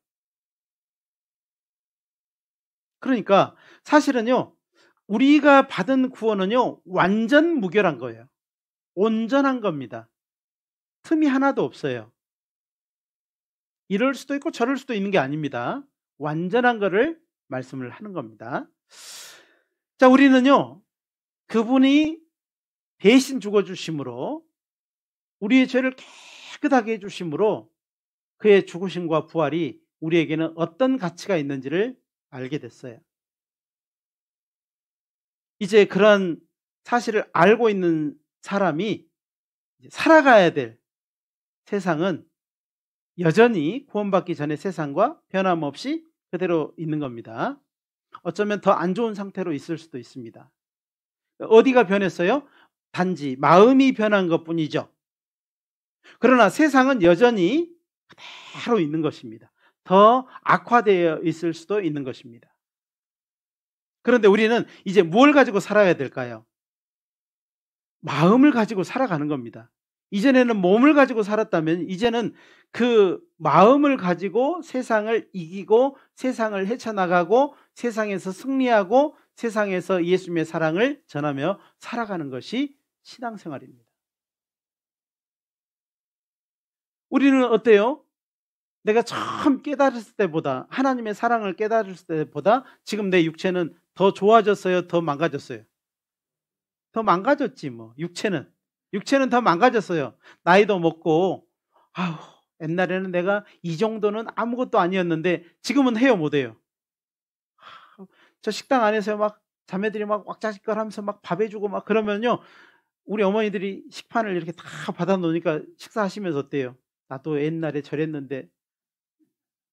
그러니까 사실은요, 우리가 받은 구원은요 완전 무결한 거예요. 온전한 겁니다. 틈이 하나도 없어요. 이럴 수도 있고 저럴 수도 있는 게 아닙니다. 완전한 거를 말씀을 하는 겁니다. 자, 우리는요 그분이 대신 죽어주심으로, 우리의 죄를 깨끗하게 해주심으로 그의 죽으심과 부활이 우리에게는 어떤 가치가 있는지를 알게 됐어요. 이제 그런 사실을 알고 있는 사람이 살아가야 될 세상은 여전히 구원받기 전의 세상과 변함없이 그대로 있는 겁니다. 어쩌면 더 안 좋은 상태로 있을 수도 있습니다. 어디가 변했어요? 단지 마음이 변한 것뿐이죠. 그러나 세상은 여전히 그대로 있는 것입니다. 더 악화되어 있을 수도 있는 것입니다. 그런데 우리는 이제 뭘 가지고 살아야 될까요? 마음을 가지고 살아가는 겁니다. 이전에는 몸을 가지고 살았다면 이제는 그 마음을 가지고 세상을 이기고 세상을 헤쳐나가고 세상에서 승리하고 세상에서 예수님의 사랑을 전하며 살아가는 것이 신앙생활입니다. 우리는 어때요? 내가 처음 깨달았을 때보다, 하나님의 사랑을 깨달았을 때보다 지금 내 육체는 더 좋아졌어요? 더 망가졌어요? 더 망가졌지 뭐. 육체는 더 망가졌어요. 나이도 먹고, 아우, 옛날에는 내가 이 정도는 아무것도 아니었는데 지금은 해요, 못해요? 저 식당 안에서 막 자매들이 막 왁자지껄 하면서 막 밥 해주고 막 그러면요, 우리 어머니들이 식판을 이렇게 다 받아 놓으니까 식사하시면서 어때요? 나도 옛날에 저랬는데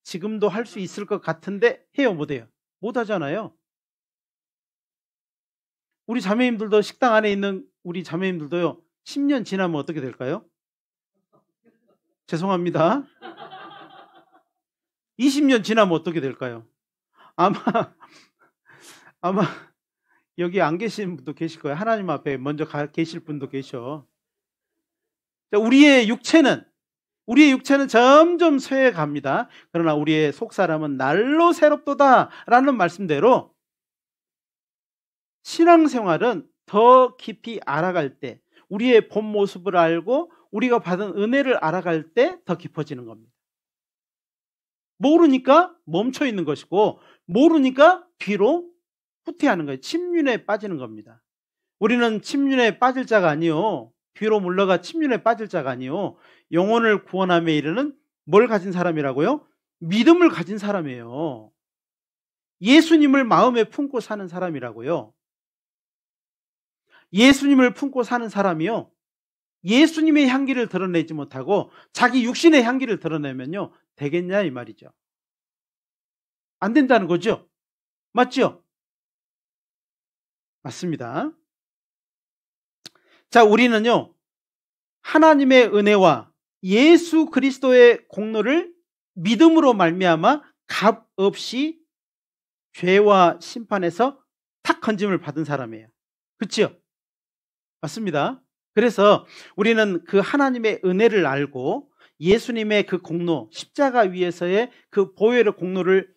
지금도 할 수 있을 것 같은데 해요, 못해요? 못하잖아요. 우리 자매님들도, 식당 안에 있는 우리 자매님들도요, 10년 지나면 어떻게 될까요? 죄송합니다. 20년 지나면 어떻게 될까요? 아마 여기 안 계신 분도 계실 거예요. 하나님 앞에 먼저 계실 분도 계셔. 우리의 육체는 점점 쇠해 갑니다. 그러나 우리의 속사람은 날로 새롭도다 라는 말씀대로 신앙생활은 더 깊이 알아갈 때, 우리의 본 모습을 알고 우리가 받은 은혜를 알아갈 때 더 깊어지는 겁니다. 모르니까 멈춰 있는 것이고, 모르니까 뒤로 후퇴하는 거예요. 침륜에 빠지는 겁니다. 우리는 침륜에 빠질 자가 아니요, 뒤로 물러가 침륜에 빠질 자가 아니요, 영혼을 구원함에 이르는 뭘 가진 사람이라고요? 믿음을 가진 사람이에요. 예수님을 마음에 품고 사는 사람이라고요. 예수님을 품고 사는 사람이요, 예수님의 향기를 드러내지 못하고 자기 육신의 향기를 드러내면요, 되겠냐 이 말이죠. 안 된다는 거죠. 맞죠? 맞습니다. 자, 우리는요, 하나님의 은혜와 예수 그리스도의 공로를 믿음으로 말미암아 값 없이 죄와 심판에서 탁 건짐을 받은 사람이에요. 그렇죠? 맞습니다. 그래서 우리는 그 하나님의 은혜를 알고 예수님의 그 공로, 십자가 위에서의 그 보혈의 공로를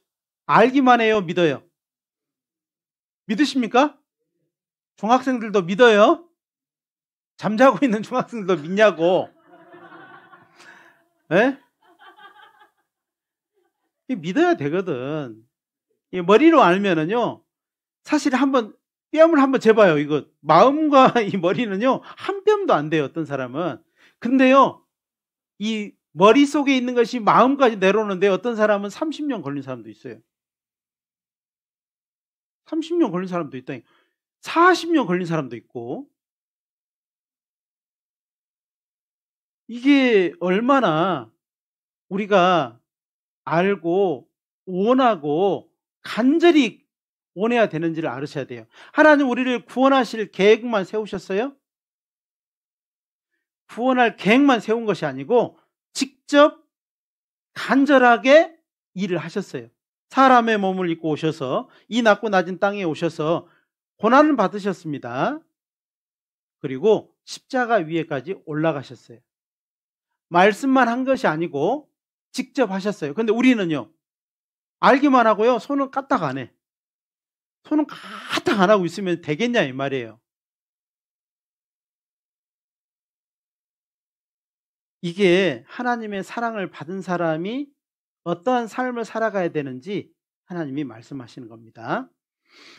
알기만 해요, 믿어요? 믿으십니까? 중학생들도 믿어요? 잠자고 있는 중학생들도 믿냐고. 예? 믿어야 되거든. 머리로 알면은요, 사실 뺨을 한번 재봐요. 이거 마음과 이 머리는요, 한 뼘도 안 돼요. 어떤 사람은. 근데요, 이 머릿속에 있는 것이 마음까지 내려오는데 어떤 사람은 30년 걸린 사람도 있어요. 30년 걸린 사람도 있다. 40년 걸린 사람도 있고. 이게 얼마나 우리가 알고 원하고 간절히 원해야 되는지를 알으셔야 돼요. 하나님 우리를 구원하실 계획만 세우셨어요? 구원할 계획만 세운 것이 아니고 직접 간절하게 일을 하셨어요. 사람의 몸을 입고 오셔서 이 낮고 낮은 땅에 오셔서 고난을 받으셨습니다. 그리고 십자가 위에까지 올라가셨어요. 말씀만 한 것이 아니고 직접 하셨어요. 근데 우리는요, 알기만 하고요, 손은 까딱 안 해. 손은 까딱 안 하고 있으면 되겠냐 이 말이에요. 이게 하나님의 사랑을 받은 사람이 어떠한 삶을 살아가야 되는지 하나님이 말씀하시는 겁니다.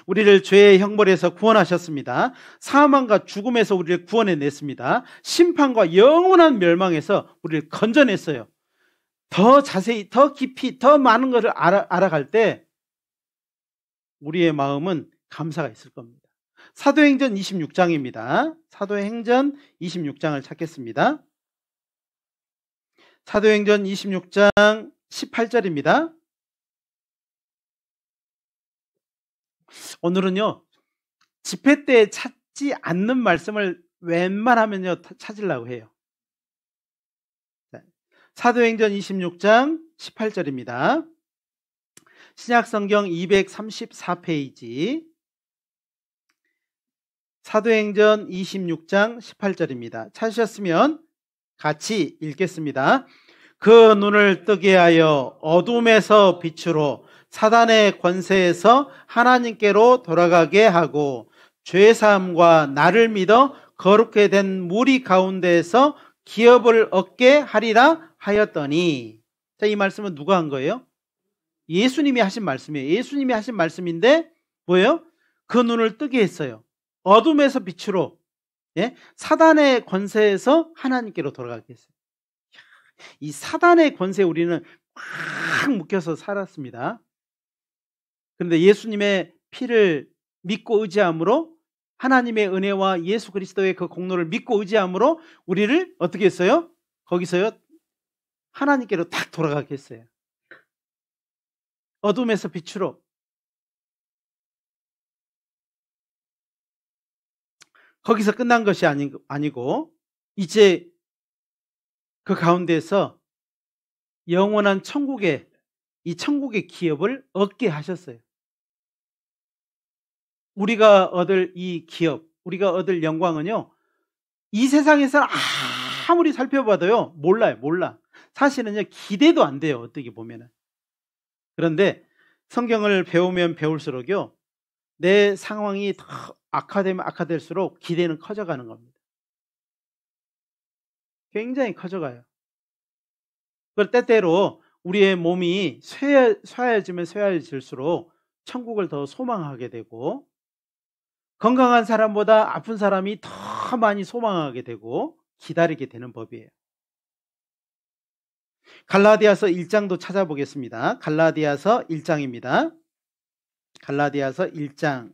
우리를 죄의 형벌에서 구원하셨습니다. 사망과 죽음에서 우리를 구원해냈습니다. 심판과 영원한 멸망에서 우리를 건져냈어요. 더 자세히, 더 깊이, 더 많은 것을 알아갈 때 우리의 마음은 감사가 있을 겁니다. 사도행전 26장입니다. 사도행전 26장을 찾겠습니다. 사도행전 26장 18절입니다. 오늘은요, 집회 때 찾지 않는 말씀을 웬만하면요 찾으려고 해요. 사도행전 26장 18절입니다. 신약성경 234페이지 사도행전 26장 18절입니다. 찾으셨으면 같이 읽겠습니다. 그 눈을 뜨게 하여 어둠에서 빛으로 사단의 권세에서 하나님께로 돌아가게 하고 죄사함과 나를 믿어 거룩게 된 무리 가운데에서 기업을 얻게 하리라 하였더니. 자, 이 말씀은 누가 한 거예요? 예수님이 하신 말씀이에요. 예수님이 하신 말씀인데 뭐예요? 그 눈을 뜨게 했어요. 어둠에서 빛으로, 예? 사단의 권세에서 하나님께로 돌아가게 했어요. 이 사단의 권세에 우리는 꽉 묶여서 살았습니다. 그런데 예수님의 피를 믿고 의지함으로, 하나님의 은혜와 예수 그리스도의 그 공로를 믿고 의지함으로 우리를 어떻게 했어요? 거기서요 하나님께로 딱 돌아가게 했어요. 어둠에서 빛으로. 거기서 끝난 것이 아니고 이제 그 가운데서 영원한 천국의, 이 천국의 기업을 얻게 하셨어요. 우리가 얻을 이 기업, 우리가 얻을 영광은요, 이 세상에서 아무리 살펴봐도요 몰라. 사실은요 기대도 안 돼요, 어떻게 보면은. 그런데 성경을 배우면 배울수록요 내 상황이 더 악화되면 악화될수록 기대는 커져가는 겁니다. 굉장히 커져가요. 그걸 때때로 우리의 몸이 쇠해지면 쇠해질수록 천국을 더 소망하게 되고, 건강한 사람보다 아픈 사람이 더 많이 소망하게 되고 기다리게 되는 법이에요. 갈라디아서 1장도 찾아보겠습니다. 갈라디아서 1장입니다. 갈라디아서 1장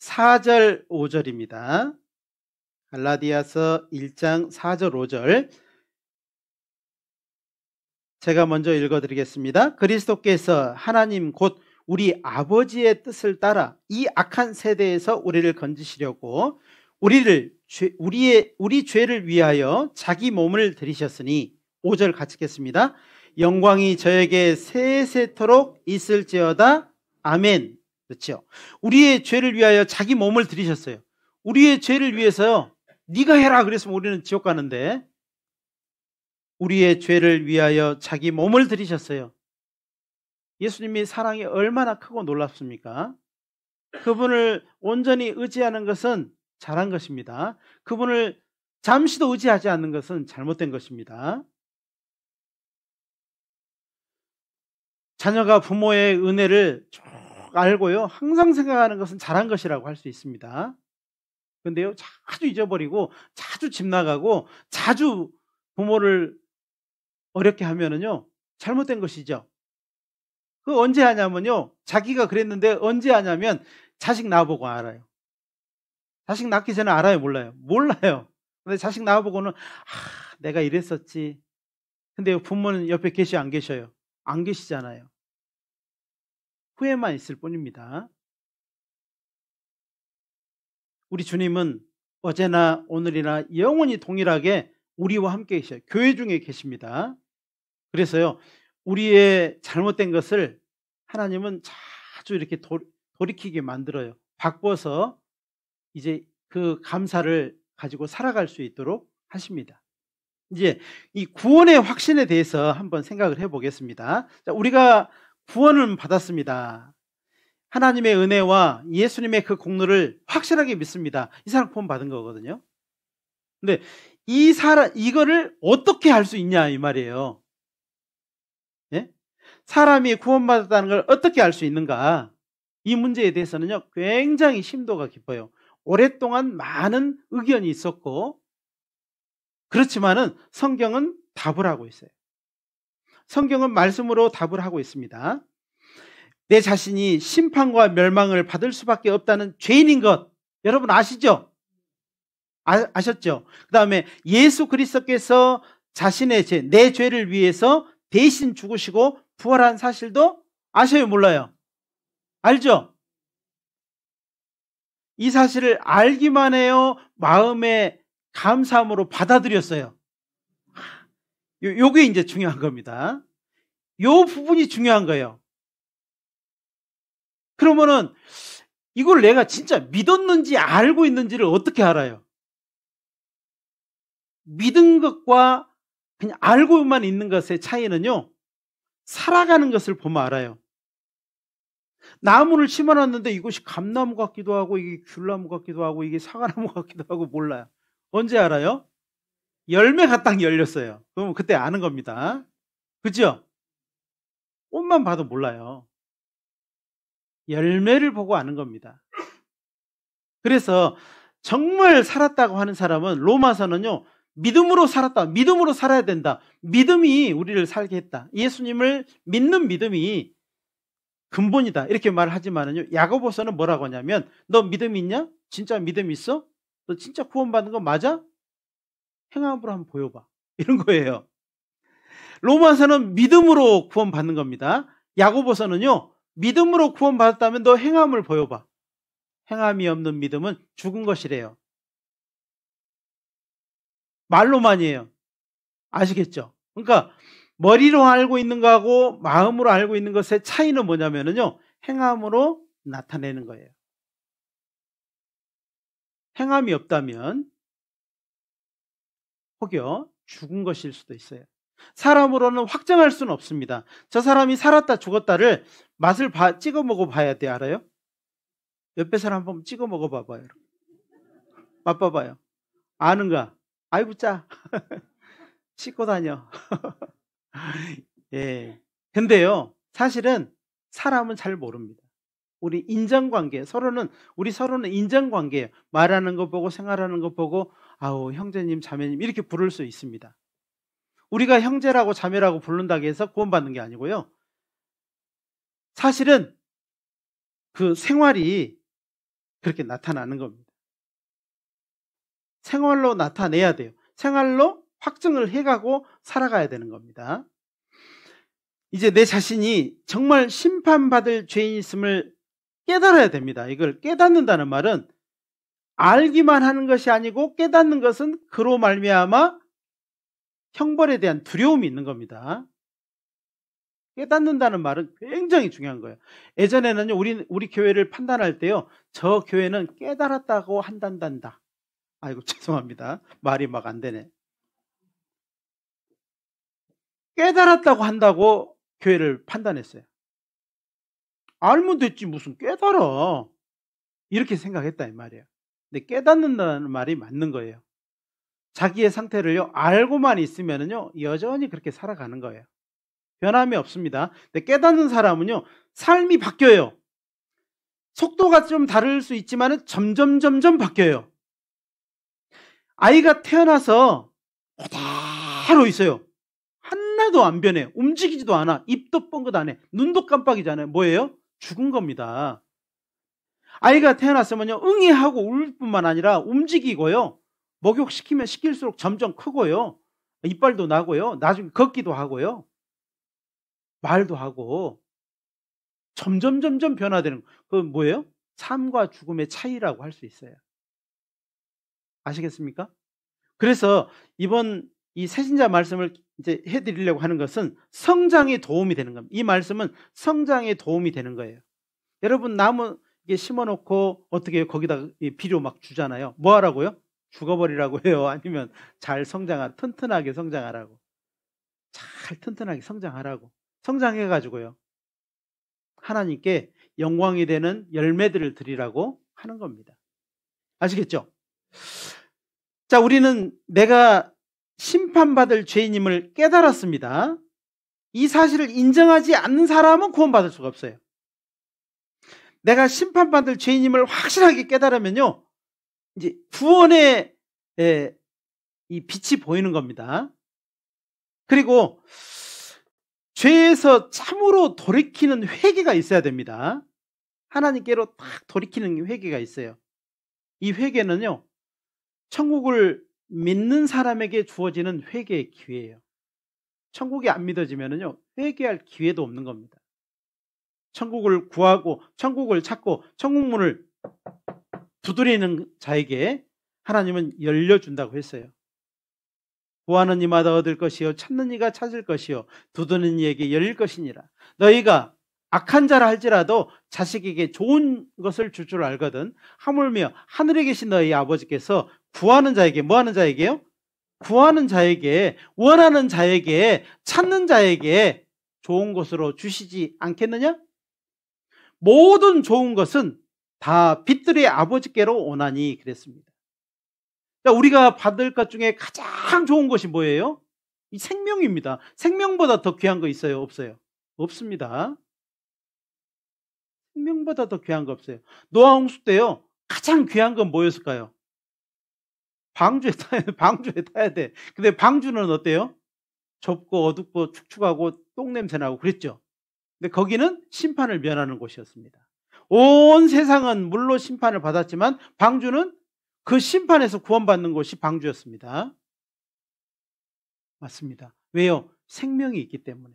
4절 5절입니다. 갈라디아서 1장 4절 5절 제가 먼저 읽어드리겠습니다. 그리스도께서 하나님 곧 우리 아버지의 뜻을 따라 이 악한 세대에서 우리를 건지시려고 우리 죄를 위하여 자기 몸을 들이셨으니, 5절 같이 읽겠습니다. 영광이 저에게 세세토록 있을지어다. 아멘. 그렇죠? 우리의 죄를 위하여 자기 몸을 들이셨어요. 우리의 죄를 위해서요, 네가 해라 그랬으면 우리는 지옥 가는데 우리의 죄를 위하여 자기 몸을 들이셨어요. 예수님이 사랑이 얼마나 크고 놀랍습니까? 그분을 온전히 의지하는 것은 잘한 것입니다. 그분을 잠시도 의지하지 않는 것은 잘못된 것입니다. 자녀가 부모의 은혜를 쭉 알고요 항상 생각하는 것은 잘한 것이라고 할 수 있습니다. 근데요, 자주 잊어버리고, 자주 집 나가고, 자주 부모를 어렵게 하면은요, 잘못된 것이죠. 그 언제 하냐면요, 자기가 그랬는데 언제 하냐면 자식 낳아보고 알아요. 자식 낳기 전에 알아요, 몰라요? 몰라요. 근데 자식 낳아보고는 내가 이랬었지. 근데 부모는 옆에 계셔, 안 계셔요? 안 계시잖아요. 후회만 있을 뿐입니다. 우리 주님은 어제나 오늘이나 영원히 동일하게 우리와 함께 계셔요. 교회 중에 계십니다. 그래서요, 우리의 잘못된 것을 하나님은 자주 이렇게 돌이키게 만들어요. 바꿔서 이제 그 감사를 가지고 살아갈 수 있도록 하십니다. 이제 이 구원의 확신에 대해서 한번 생각을 해보겠습니다. 자, 우리가 구원을 받았습니다. 하나님의 은혜와 예수님의 그 공로를 확실하게 믿습니다. 이 사람 구원 받은 거거든요. 근데 이거를 어떻게 할 수 있냐 이 말이에요. 예? 사람이 구원받았다는 걸 어떻게 알 수 있는가? 이 문제에 대해서는요, 굉장히 심도가 깊어요. 오랫동안 많은 의견이 있었고, 그렇지만은 성경은 답을 하고 있어요. 성경은 말씀으로 답을 하고 있습니다. 내 자신이 심판과 멸망을 받을 수밖에 없다는 죄인인 것, 여러분 아시죠? 아셨죠? 그 다음에 예수 그리스도께서 자신의 죄, 내 죄를 위해서 대신 죽으시고 부활한 사실도 아셔요, 몰라요? 알죠? 이 사실을 알기만 해요, 마음의 감사함으로 받아들였어요. 요게 이제 중요한 겁니다. 요 부분이 중요한 거예요. 그러면은 이걸 내가 진짜 믿었는지 알고 있는지를 어떻게 알아요? 믿은 것과 그냥 알고만 있는 것의 차이는요, 살아가는 것을 보면 알아요. 나무를 심어놨는데 이것이 감나무 같기도 하고 이게 귤나무 같기도 하고 이게 사과나무 같기도 하고 몰라요. 언제 알아요? 열매가 딱 열렸어요. 그러면 그때 아는 겁니다. 그죠? 꽃만 봐도 몰라요. 열매를 보고 아는 겁니다. 그래서 정말 살았다고 하는 사람은 로마서는요, 믿음으로 살았다, 믿음으로 살아야 된다, 믿음이 우리를 살게 했다, 예수님을 믿는 믿음이 근본이다, 이렇게 말하지만은요, 야고보서는 뭐라고 하냐면 너 믿음 있냐? 진짜 믿음 있어? 너 진짜 구원받는 거 맞아? 행함으로 한번 보여봐, 이런 거예요. 로마서는 믿음으로 구원받는 겁니다. 야고보서는요, 믿음으로 구원받았다면 너 행함을 보여봐. 행함이 없는 믿음은 죽은 것이래요. 말로만이에요. 아시겠죠? 그러니까 머리로 알고 있는 거하고 마음으로 알고 있는 것의 차이는 뭐냐면요, 행함으로 나타내는 거예요. 행함이 없다면 혹여 죽은 것일 수도 있어요. 사람으로는 확정할 수는 없습니다. 저 사람이 살았다 죽었다를 맛을 찍어 먹어봐야 돼, 알아요? 옆에 사람 한번 찍어 먹어봐봐요. 맛봐봐요. 아는가? 아이고 짜. 씻고 다녀. 예. 근데요, 사실은 사람은 잘 모릅니다. 우리 인정관계, 우리 서로는 인정관계예요. 말하는 거 보고 생활하는 거 보고 아우 형제님 자매님 이렇게 부를 수 있습니다. 우리가 형제라고 자매라고 부른다고 해서 구원받는 게 아니고요, 사실은 그 생활이 그렇게 나타나는 겁니다. 생활로 나타내야 돼요. 생활로 확증을 해가고 살아가야 되는 겁니다. 이제 내 자신이 정말 심판받을 죄인이 있음을 깨달아야 됩니다. 이걸 깨닫는다는 말은 알기만 하는 것이 아니고, 깨닫는 것은 그로 말미암아 형벌에 대한 두려움이 있는 겁니다. 깨닫는다는 말은 굉장히 중요한 거예요. 예전에는요, 우리 교회를 판단할 때요, 저 교회는 깨달았다고 한단다. 아이고 죄송합니다. 말이 막 안 되네. 깨달았다고 한다고 교회를 판단했어요. 알면 됐지 무슨 깨달아, 이렇게 생각했다 이 말이에요. 근데 깨닫는다는 말이 맞는 거예요. 자기의 상태를요, 알고만 있으면은요, 여전히 그렇게 살아가는 거예요. 변함이 없습니다. 근데 깨닫는 사람은요, 삶이 바뀌어요. 속도가 좀 다를 수 있지만은 점점 바뀌어요. 아이가 태어나서 그대로 있어요. 하나도 안 변해. 움직이지도 않아. 입도 뻥긋 안 해. 눈도 깜빡이지 않아요. 뭐예요? 죽은 겁니다. 아이가 태어났으면요, 응애하고 울 뿐만 아니라 움직이고요, 목욕시키면 시킬수록 점점 크고요, 이빨도 나고요, 나중에 걷기도 하고요, 말도 하고, 점점 변화되는, 그건 뭐예요? 삶과 죽음의 차이라고 할 수 있어요. 아시겠습니까? 그래서 이번 이 새신자 말씀을 이제 해드리려고 하는 것은 성장에 도움이 되는 겁니다. 이 말씀은 성장에 도움이 되는 거예요. 여러분, 나무 이게 심어놓고 어떻게 해요? 거기다 비료 막 주잖아요. 뭐 하라고요? 죽어버리라고 해요? 아니면 잘 튼튼하게 성장하라고? 잘 튼튼하게 성장하라고. 성장해가지고요, 하나님께 영광이 되는 열매들을 드리라고 하는 겁니다. 아시겠죠? 자, 우리는 내가 심판받을 죄인임을 깨달았습니다. 이 사실을 인정하지 않는 사람은 구원받을 수가 없어요. 내가 심판받을 죄인임을 확실하게 깨달으면요, 이제 구원의 이 빛이 보이는 겁니다. 그리고 죄에서 참으로 돌이키는 회개가 있어야 됩니다. 하나님께로 딱 돌이키는 회개가 있어요. 이 회개는요, 천국을 믿는 사람에게 주어지는 회개의 기회예요. 천국이 안 믿어지면요, 회개할 기회도 없는 겁니다. 천국을 구하고 천국을 찾고 천국문을 두드리는 자에게 하나님은 열려준다고 했어요. 구하는 이마다 얻을 것이요, 찾는 이가 찾을 것이요, 두드리는 이에게 열릴 것이니라. 너희가 악한 자라 할지라도 자식에게 좋은 것을 줄 줄 알거든. 하물며 하늘에 계신 너희 아버지께서 구하는 자에게, 뭐 하는 자에게요? 구하는 자에게, 원하는 자에게, 찾는 자에게 좋은 것으로 주시지 않겠느냐? 모든 좋은 것은 다 빛들의 아버지께로 오나니 그랬습니다. 자, 우리가 받을 것 중에 가장 좋은 것이 뭐예요? 이 생명입니다. 생명보다 더 귀한 거 있어요? 없어요? 없습니다. 생명보다 더 귀한 거 없어요. 노아 홍수 때요, 가장 귀한 건 뭐였을까요? 방주에 타야 돼. 근데 방주는 어때요? 좁고 어둡고 축축하고 똥냄새 나고 그랬죠. 근데 거기는 심판을 면하는 곳이었습니다. 온 세상은 물로 심판을 받았지만 방주는 그 심판에서 구원받는 곳이 방주였습니다. 맞습니다. 왜요? 생명이 있기 때문에.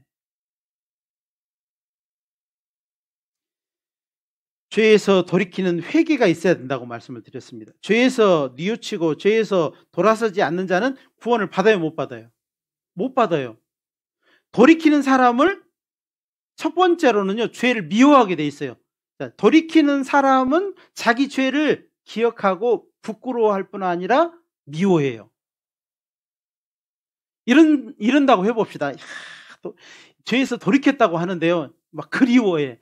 죄에서 돌이키는 회개가 있어야 된다고 말씀을 드렸습니다. 죄에서 뉘우치고 죄에서 돌아서지 않는 자는 구원을 받아요, 못 받아요? 못 받아요. 돌이키는 사람을 첫 번째로는요, 죄를 미워하게 돼 있어요. 자, 돌이키는 사람은 자기 죄를 기억하고 부끄러워할 뿐 아니라 미워해요. 이런다고 해봅시다. 죄에서 돌이켰다고 하는데요, 막 그리워해.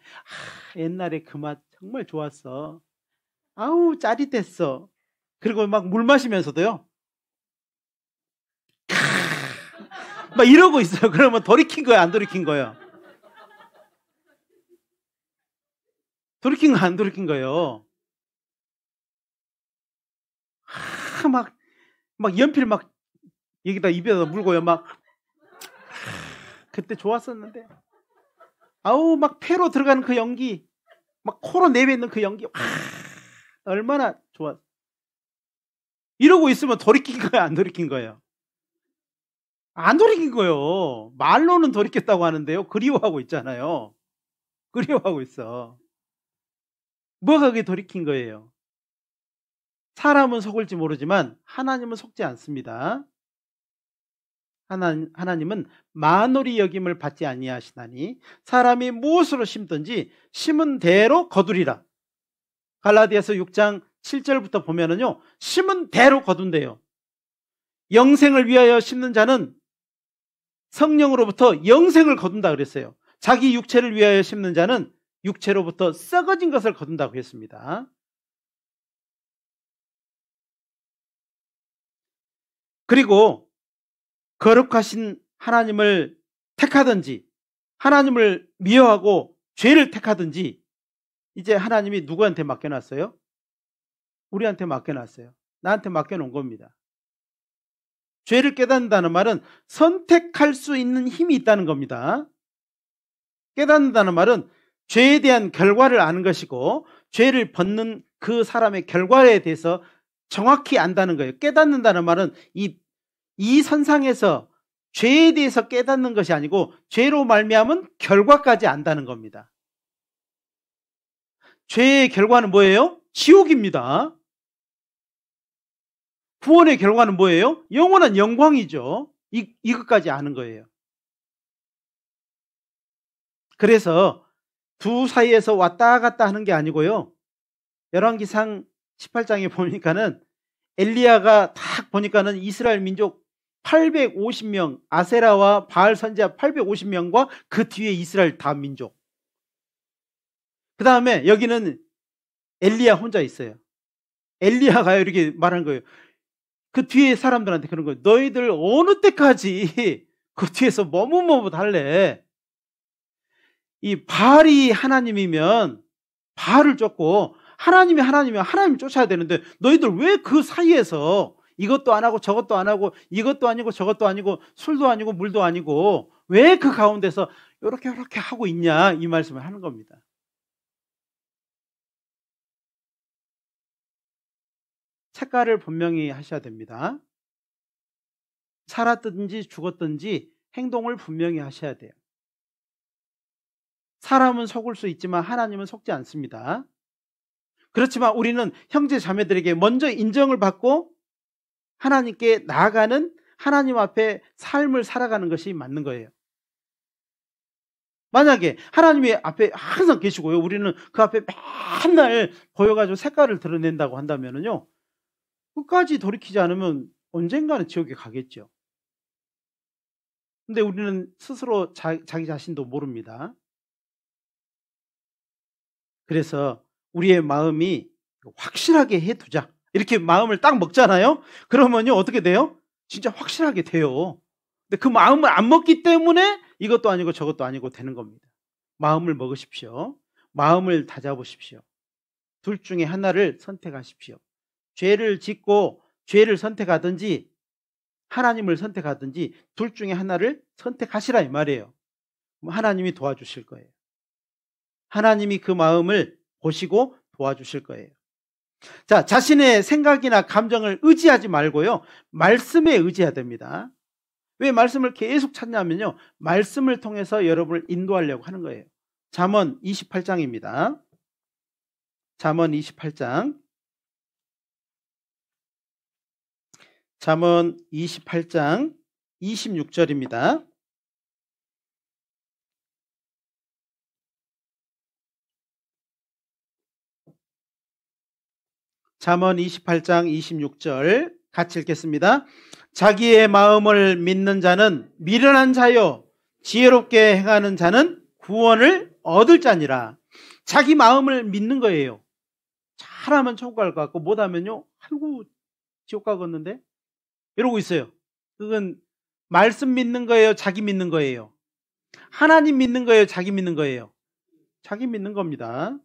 옛날에 그 맛 정말 좋았어. 아우, 짜릿했어. 그리고 막 물 마시면서도요, 막 이러고 있어요. 그러면 돌이킨 거예요, 안 돌이킨 거예요? 돌이킨 거, 안 돌이킨 거예요? 막 연필 막 여기다 입에다 물고요. 막 그때 좋았었는데. 아우, 막 폐로 들어가는 그 연기, 막 코로 내뱉는 그 연기, 얼마나 좋아. 이러고 있으면 돌이킨 거예요, 안 돌이킨 거예요? 안 돌이킨 거예요. 말로는 돌이켰다고 하는데요, 그리워하고 있잖아요. 그리워하고 있어. 뭐가 그게 돌이킨 거예요? 사람은 속을지 모르지만 하나님은 속지 않습니다. 하나님은 만홀히 여김을 받지 아니하시나니 사람이 무엇으로 심든지 심은 대로 거두리라. 갈라디아서 6장 7절부터 보면은요, 심은 대로 거둔대요. 영생을 위하여 심는 자는 성령으로부터 영생을 거둔다 그랬어요. 자기 육체를 위하여 심는 자는 육체로부터 썩어진 것을 거둔다고 했습니다. 그리고 거룩하신 하나님을 택하든지 하나님을 미워하고 죄를 택하든지 이제 하나님이 누구한테 맡겨놨어요? 우리한테 맡겨놨어요. 나한테 맡겨놓은 겁니다. 죄를 깨닫는다는 말은 선택할 수 있는 힘이 있다는 겁니다. 깨닫는다는 말은 죄에 대한 결과를 아는 것이고 죄를 벗는 그 사람의 결과에 대해서 정확히 안다는 거예요. 깨닫는다는 말은 이 선상에서 죄에 대해서 깨닫는 것이 아니고 죄로 말미암은 결과까지 안다는 겁니다. 죄의 결과는 뭐예요? 지옥입니다. 구원의 결과는 뭐예요? 영원한 영광이죠. 이것까지 아는 거예요. 그래서 두 사이에서 왔다 갔다 하는 게 아니고요. 열왕기상 18장에 보니까는 엘리야가 딱 보니까는 이스라엘 민족 850명, 아세라와 바알 선지자 850명과 그 뒤에 이스라엘 다 민족. 그 다음에 여기는 엘리야 혼자 있어요. 엘리야가 이렇게 말한 거예요. 그 뒤에 사람들한테 그런 거예요. 너희들 어느 때까지 그 뒤에서 머뭇머뭇 할래? 이 바알이 하나님이면 바알을 쫓고 하나님이 하나님이면 하나님 쫓아야 되는데 너희들 왜 그 사이에서 이것도 안 하고 저것도 안 하고 이것도 아니고 저것도 아니고 술도 아니고 물도 아니고 왜 그 가운데서 이렇게 하고 있냐, 이 말씀을 하는 겁니다. 색깔을 분명히 하셔야 됩니다. 살았든지 죽었든지 행동을 분명히 하셔야 돼요. 사람은 속을 수 있지만 하나님은 속지 않습니다. 그렇지만 우리는 형제 자매들에게 먼저 인정을 받고 하나님께 나아가는, 하나님 앞에 삶을 살아가는 것이 맞는 거예요. 만약에 하나님이 앞에 항상 계시고요, 우리는 그 앞에 맨날 보여가지고 색깔을 드러낸다고 한다면요, 끝까지 돌이키지 않으면 언젠가는 지옥에 가겠죠. 근데 우리는 스스로 자기 자신도 모릅니다. 그래서 우리의 마음이 확실하게 해두자, 이렇게 마음을 딱 먹잖아요. 그러면요 어떻게 돼요? 진짜 확실하게 돼요. 근데 그 마음을 안 먹기 때문에 이것도 아니고 저것도 아니고 되는 겁니다. 마음을 먹으십시오. 마음을 다잡으십시오. 둘 중에 하나를 선택하십시오. 죄를 짓고 죄를 선택하든지 하나님을 선택하든지 둘 중에 하나를 선택하시라, 이 말이에요. 하나님이 도와주실 거예요. 하나님이 그 마음을 보시고 도와주실 거예요. 자, 자신의 생각이나 감정을 의지하지 말고요, 말씀에 의지해야 됩니다. 왜 말씀을 계속 찾냐면요, 말씀을 통해서 여러분을 인도하려고 하는 거예요. 잠언 28장입니다. 잠언 28장. 잠언 28장 26절입니다. 잠언 28장 26절 같이 읽겠습니다. 자기의 마음을 믿는 자는 미련한 자요, 지혜롭게 행하는 자는 구원을 얻을 자니라. 자기 마음을 믿는 거예요. 잘하면 천국 갈 것 같고 못하면요, 아이고 지옥 가겠는데, 이러고 있어요. 그건 말씀 믿는 거예요, 자기 믿는 거예요? 하나님 믿는 거예요, 자기 믿는 거예요? 자기 믿는 겁니다.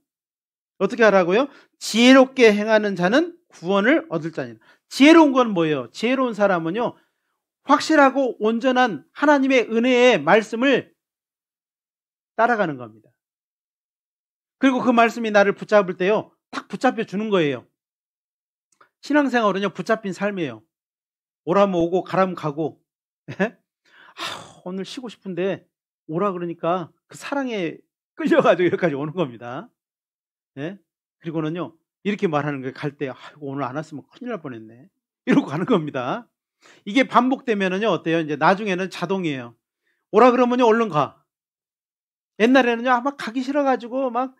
어떻게 하라고요? 지혜롭게 행하는 자는 구원을 얻을 자니라. 지혜로운 건 뭐예요? 지혜로운 사람은요, 확실하고 온전한 하나님의 은혜의 말씀을 따라가는 겁니다. 그리고 그 말씀이 나를 붙잡을 때요, 딱 붙잡혀 주는 거예요. 신앙생활은요, 붙잡힌 삶이에요. 오라면 오고 가라면 가고. 오늘 쉬고 싶은데 오라 그러니까 그 사랑에 끌려가지고 여기까지 오는 겁니다. 예? 그리고는요, 이렇게 말하는 거예요. 갈 때, 아이고 오늘 안 왔으면 큰일 날 뻔했네, 이러고 가는 겁니다. 이게 반복되면은요 어때요? 이제 나중에는 자동이에요. 오라 그러면요 얼른 가. 옛날에는요 아마 가기 싫어가지고 막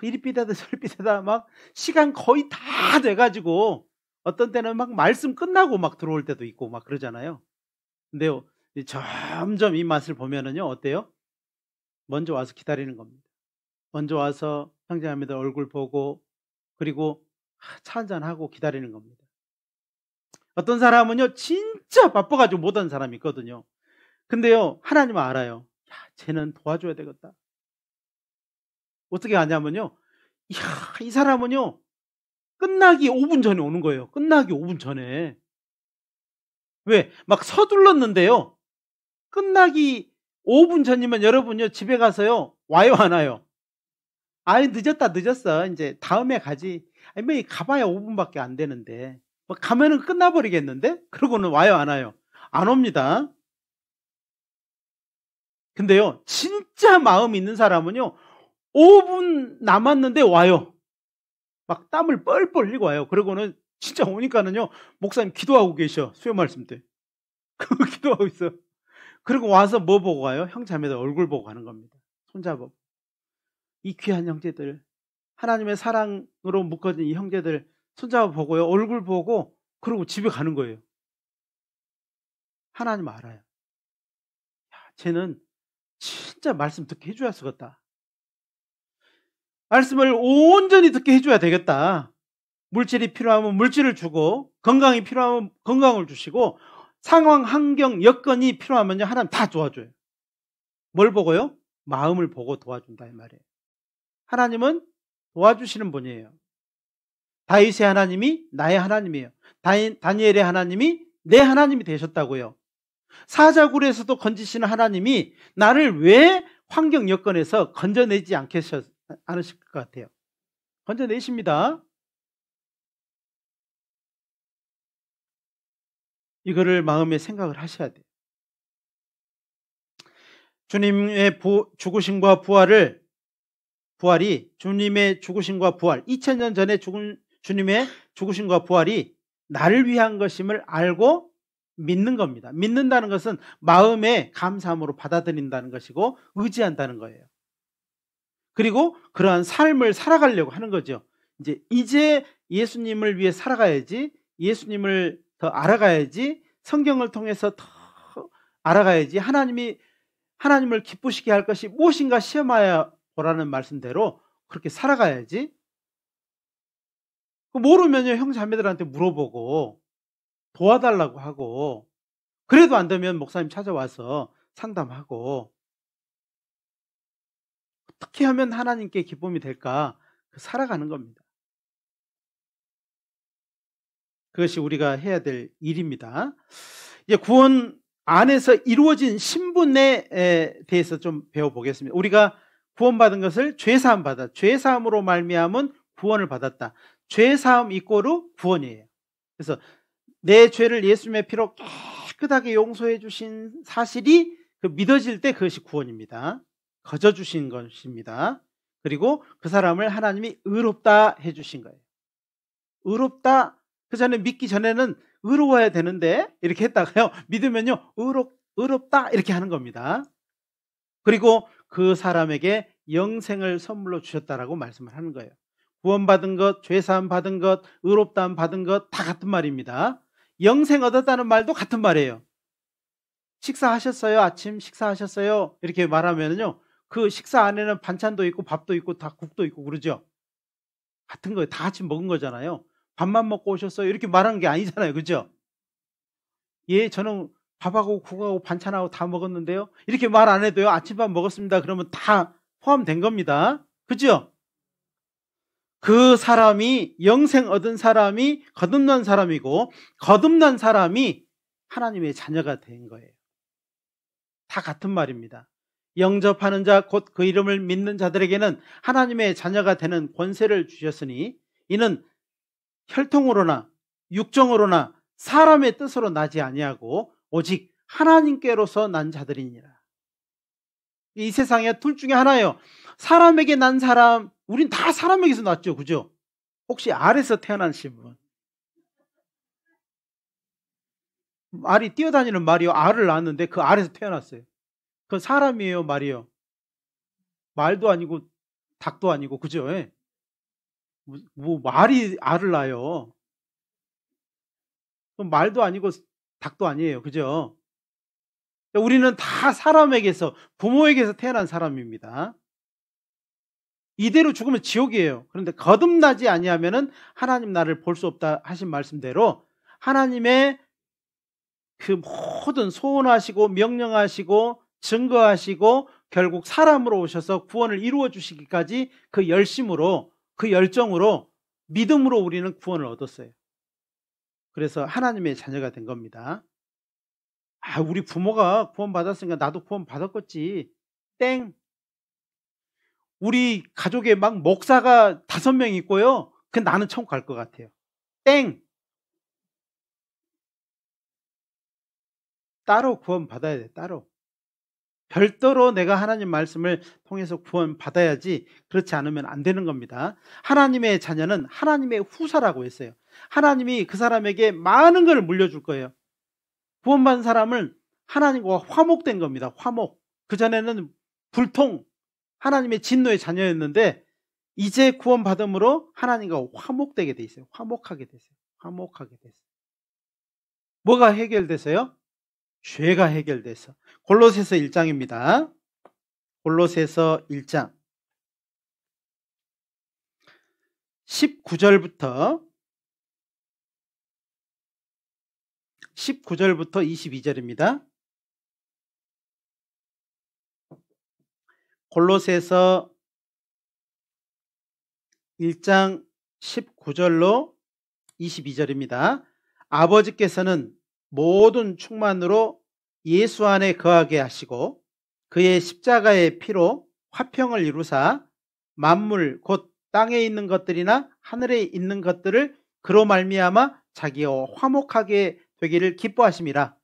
이리 삐대다 저리 삐대다 막 시간 거의 다 돼가지고 어떤 때는 막 말씀 끝나고 막 들어올 때도 있고 막 그러잖아요. 근데요, 점점 이 맛을 보면은요 어때요? 먼저 와서 기다리는 겁니다. 먼저 와서 형제자매들 얼굴 보고, 그리고 차 한잔하고 기다리는 겁니다. 어떤 사람은요 진짜 바빠가지고 못하는 사람이 있거든요. 근데요 하나님은 알아요. 야, 쟤는 도와줘야 되겠다. 어떻게 하냐면요, 이 사람은요 끝나기 5분 전에 오는 거예요. 끝나기 5분 전에. 왜? 막 서둘렀는데요. 끝나기 5분 전이면 여러분요, 집에 가서요, 와요, 안 와요? 아이, 늦었다, 늦었어. 이제 다음에 가지. 아니, 뭐, 가봐야 5분밖에 안 되는데. 뭐 가면은 끝나버리겠는데? 그러고는 와요, 안 와요? 안 옵니다. 근데요, 진짜 마음 있는 사람은요, 5분 남았는데 와요. 막 땀을 뻘뻘 흘리고 와요. 그러고는 진짜 오니까는요, 목사님 기도하고 계셔. 수요 말씀 때. 그 기도하고 있어. 그리고 와서 뭐 보고 가요? 형 자매들 얼굴 보고 가는 겁니다. 손잡아. 이 귀한 형제들, 하나님의 사랑으로 묶어진 이 형제들 손잡아 보고요, 얼굴 보고, 그러고 집에 가는 거예요. 하나님 알아요. 야, 쟤는 진짜 말씀 듣게 해줘야 쓰겠다. 말씀을 온전히 듣게 해줘야 되겠다. 물질이 필요하면 물질을 주고, 건강이 필요하면 건강을 주시고, 상황, 환경, 여건이 필요하면요, 하나님 다 도와줘요. 뭘 보고요? 마음을 보고 도와준다 이 말이에요. 하나님은 도와주시는 분이에요. 다윗의 하나님이 나의 하나님이에요. 다니엘의 하나님이 내 하나님이 되셨다고요. 사자굴에서도 건지시는 하나님이 나를 왜 환경 여건에서 건져내지 않으실 것 같아요? 건져내십니다. 이거를 마음에 생각을 하셔야 돼요. 주님의 죽으심과 부활이 주님의 죽으심과 부활, 2000년 전에 주님의 죽으심과 부활이 나를 위한 것임을 알고 믿는 겁니다. 믿는다는 것은 마음의 감사함으로 받아들인다는 것이고 의지한다는 거예요. 그리고 그러한 삶을 살아가려고 하는 거죠. 이제 예수님을 위해 살아가야지, 예수님을 더 알아가야지, 성경을 통해서 더 알아가야지, 하나님을 기쁘시게 할 것이 무엇인가 시험하여 보라는 말씀대로 그렇게 살아가야지. 모르면요, 형 자매들한테 물어보고 도와달라고 하고, 그래도 안 되면 목사님 찾아와서 상담하고, 어떻게 하면 하나님께 기쁨이 될까? 살아가는 겁니다. 그것이 우리가 해야 될 일입니다. 이제 구원 안에서 이루어진 신분에 대해서 좀 배워보겠습니다. 우리가 구원받은 것을 죄사함 받았다. 죄사함으로 말미암은 구원을 받았다. 죄사함 이꼬르 구원이에요. 그래서 내 죄를 예수님의 피로 깨끗하게 용서해 주신 사실이 믿어질 때 그것이 구원입니다. 거저 주신 것입니다. 그리고 그 사람을 하나님이 의롭다 해주신 거예요. 의롭다. 그 전에 믿기 전에는 의로워야 되는데 이렇게 했다가요, 믿으면요 의롭다 이렇게 하는 겁니다. 그리고 그 사람에게 영생을 선물로 주셨다라고 말씀을 하는 거예요. 구원받은 것, 죄사함 받은 것, 의롭다함 받은 것 다 같은 말입니다. 영생 얻었다는 말도 같은 말이에요. 식사하셨어요? 아침 식사하셨어요? 이렇게 말하면요, 그 식사 안에는 반찬도 있고 밥도 있고 다 국도 있고 그러죠. 같은 거예요. 다 같이 먹은 거잖아요. 밥만 먹고 오셨어요? 이렇게 말하는 게 아니잖아요. 그죠? 예, 저는 밥하고 국하고 반찬하고 다 먹었는데요. 이렇게 말 안 해도요, 아침밥 먹었습니다. 그러면 다 포함된 겁니다. 그죠? 그 사람이, 영생 얻은 사람이 거듭난 사람이고, 거듭난 사람이 하나님의 자녀가 된 거예요. 다 같은 말입니다. 영접하는 자, 곧 그 이름을 믿는 자들에게는 하나님의 자녀가 되는 권세를 주셨으니 이는 혈통으로나 육정으로나 사람의 뜻으로 나지 아니하고 오직 하나님께로서 난 자들이니라. 이 세상에 둘 중에 하나예요. 사람에게 난 사람, 우린 다 사람에게서 났죠. 그죠? 혹시 알에서 태어나신 분? 알이 뛰어다니는 말이요, 알을 낳았는데 그 알에서 태어났어요. 그건 사람이에요, 말이요? 말도 아니고 닭도 아니고, 그죠? 예? 뭐 말이 알을 낳아요. 말도 아니고 닭도 아니에요. 그죠? 우리는 다 사람에게서, 부모에게서 태어난 사람입니다. 이대로 죽으면 지옥이에요. 그런데 거듭나지 아니하면은 하나님 나를 볼 수 없다 하신 말씀대로 하나님의 그 모든 소원하시고 명령하시고 증거하시고 결국 사람으로 오셔서 구원을 이루어 주시기까지 그 열심으로, 그 열정으로, 믿음으로 우리는 구원을 얻었어요. 그래서 하나님의 자녀가 된 겁니다. 우리 부모가 구원 받았으니까 나도 구원 받았겠지. 땡. 우리 가족에 막 목사가 5명 있고요. 그 나는 천국 갈 것 같아요. 땡. 따로 구원 받아야 돼. 따로. 별도로 내가 하나님 말씀을 통해서 구원 받아야지, 그렇지 않으면 안 되는 겁니다. 하나님의 자녀는 하나님의 후사라고 했어요. 하나님이 그 사람에게 많은 걸 물려줄 거예요. 구원받은 사람은 하나님과 화목된 겁니다. 화목. 그전에는 불통, 하나님의 진노의 자녀였는데 이제 구원받음으로 하나님과 화목되게 돼 있어요. 화목하게 됐어요. 화목하게 됐어요. 뭐가 해결돼서요? 죄가 해결돼서. 골로새서 1장입니다. 골로새서 1장 19절부터 22절입니다. 골로새서 1장 19절로 22절입니다. 아버지께서는 모든 충만으로 예수 안에 거하게 하시고 그의 십자가의 피로 화평을 이루사 만물 곧 땅에 있는 것들이나 하늘에 있는 것들을 그로 말미암아 자기와 화목하게 되기를 기뻐하심이라.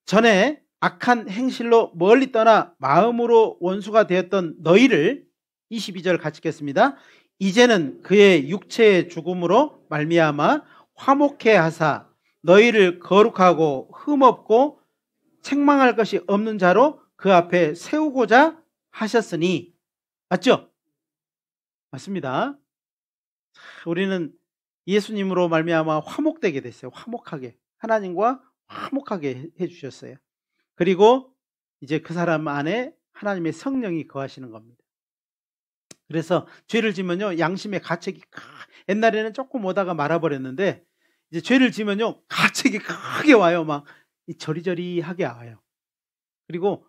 전에 악한 행실로 멀리 떠나 마음으로 원수가 되었던 너희를, 22절 같이 읽겠습니다. 이제는 그의 육체의 죽음으로 말미암아 화목해 하사 너희를 거룩하고 흠없고 책망할 것이 없는 자로 그 앞에 세우고자 하셨으니. 맞죠? 맞습니다. 우리는 예수님으로 말미암아 화목되게 됐어요. 화목하게, 하나님과 화목하게 해주셨어요. 그리고 이제 그 사람 안에 하나님의 성령이 거하시는 겁니다. 그래서 죄를 지면요, 양심의 가책이 옛날에는 조금 오다가 말아버렸는데 이제 죄를 지면요, 가책이 크게 와요. 막 저리저리하게 와요. 그리고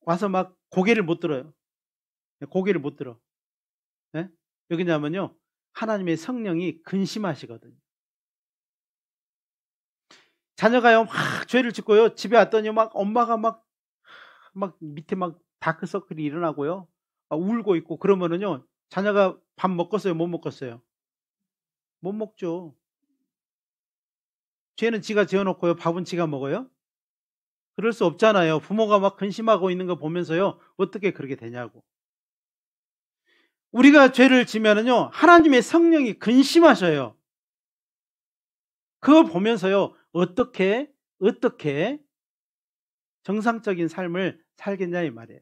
와서 막 고개를 못 들어요. 고개를 못 들어. 네? 여기냐면요, 하나님의 성령이 근심하시거든요. 자녀가요, 막 죄를 짓고요, 집에 왔더니 막 엄마가 막 밑에 막 다크서클이 일어나고요, 울고 있고 그러면은요, 자녀가 밥 먹었어요? 못 먹었어요? 못 먹죠. 죄는 지가 지어놓고요, 밥은 지가 먹어요? 그럴 수 없잖아요. 부모가 막 근심하고 있는 거 보면서요, 어떻게 그렇게 되냐고. 우리가 죄를 지면은요, 하나님의 성령이 근심하셔요. 그걸 보면서요, 어떻게 정상적인 삶을 살겠냐 이 말이에요.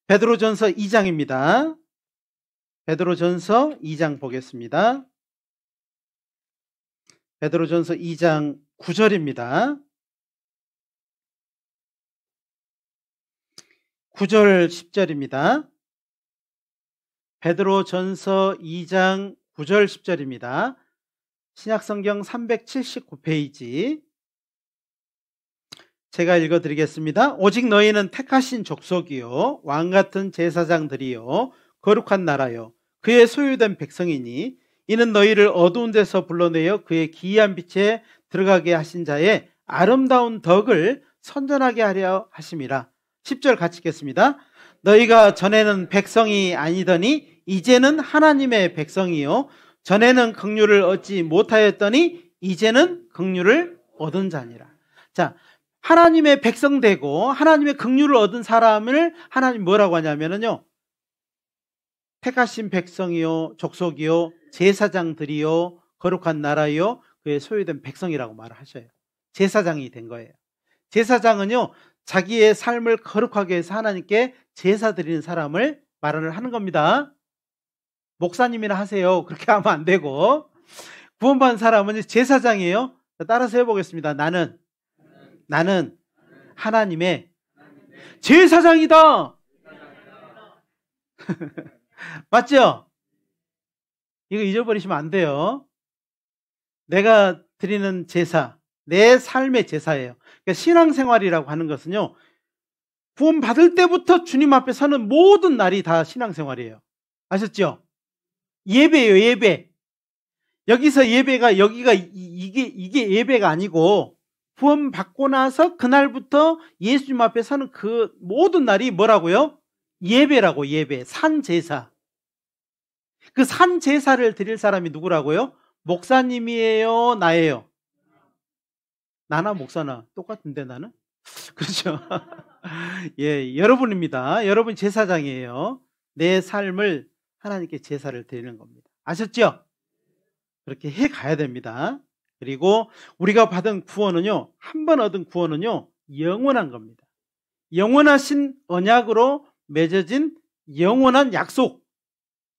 베드로전서 2장입니다. 베드로전서 2장 보겠습니다. 베드로전서 2장 9절입니다. 9절 10절입니다. 베드로전서 2장 9절 10절입니다. 신약성경 379페이지. 제가 읽어드리겠습니다. 오직 너희는 택하신 족속이요 왕같은 제사장들이요 거룩한 나라요 그의 소유된 백성이니 이는 너희를 어두운 데서 불러내어 그의 기이한 빛에 들어가게 하신 자의 아름다운 덕을 선전하게 하려 하심이라. 10절 같이 읽겠습니다. 너희가 전에는 백성이 아니더니 이제는 하나님의 백성이요 전에는 긍휼을 얻지 못하였더니 이제는 긍휼을 얻은 자니라. 자, 하나님의 백성 되고 하나님의 긍휼을 얻은 사람을 하나님 뭐라고 하냐면요, 택하신 백성이요 족속이요 제사장들이요 거룩한 나라요 그의 소유된 백성이라고 말하셔요. 제사장이 된 거예요. 제사장은요, 자기의 삶을 거룩하게 해서 하나님께 제사 드리는 사람을 말을 하는 겁니다. 목사님이나 하세요. 그렇게 하면 안 되고, 구원받은 사람은 제사장이에요. 따라서 해보겠습니다. 나는 하나님의 제사장이다. 맞죠? 이거 잊어버리시면 안 돼요. 내가 드리는 제사, 내 삶의 제사예요. 그러니까 신앙생활이라고 하는 것은요, 구원 받을 때부터 주님 앞에 서는 모든 날이 다 신앙생활이에요. 아셨죠? 예배예요, 예배. 여기서 예배가 여기가 이게 예배가 아니고 구원 받고 나서 그날부터 예수님 앞에 서는 그 모든 날이 뭐라고요? 예배라고. 예배, 산제사. 그 산제사를 드릴 사람이 누구라고요? 목사님이에요, 나예요? 나나 목사나 똑같은데 나는? 그렇죠. 예, 여러분입니다. 여러분 제사장이에요. 내 삶을 하나님께 제사를 드리는 겁니다. 아셨죠? 그렇게 해 가야 됩니다. 그리고 우리가 받은 구원은요, 한 번 얻은 구원은요, 영원한 겁니다. 영원하신 언약으로 맺어진 영원한 약속.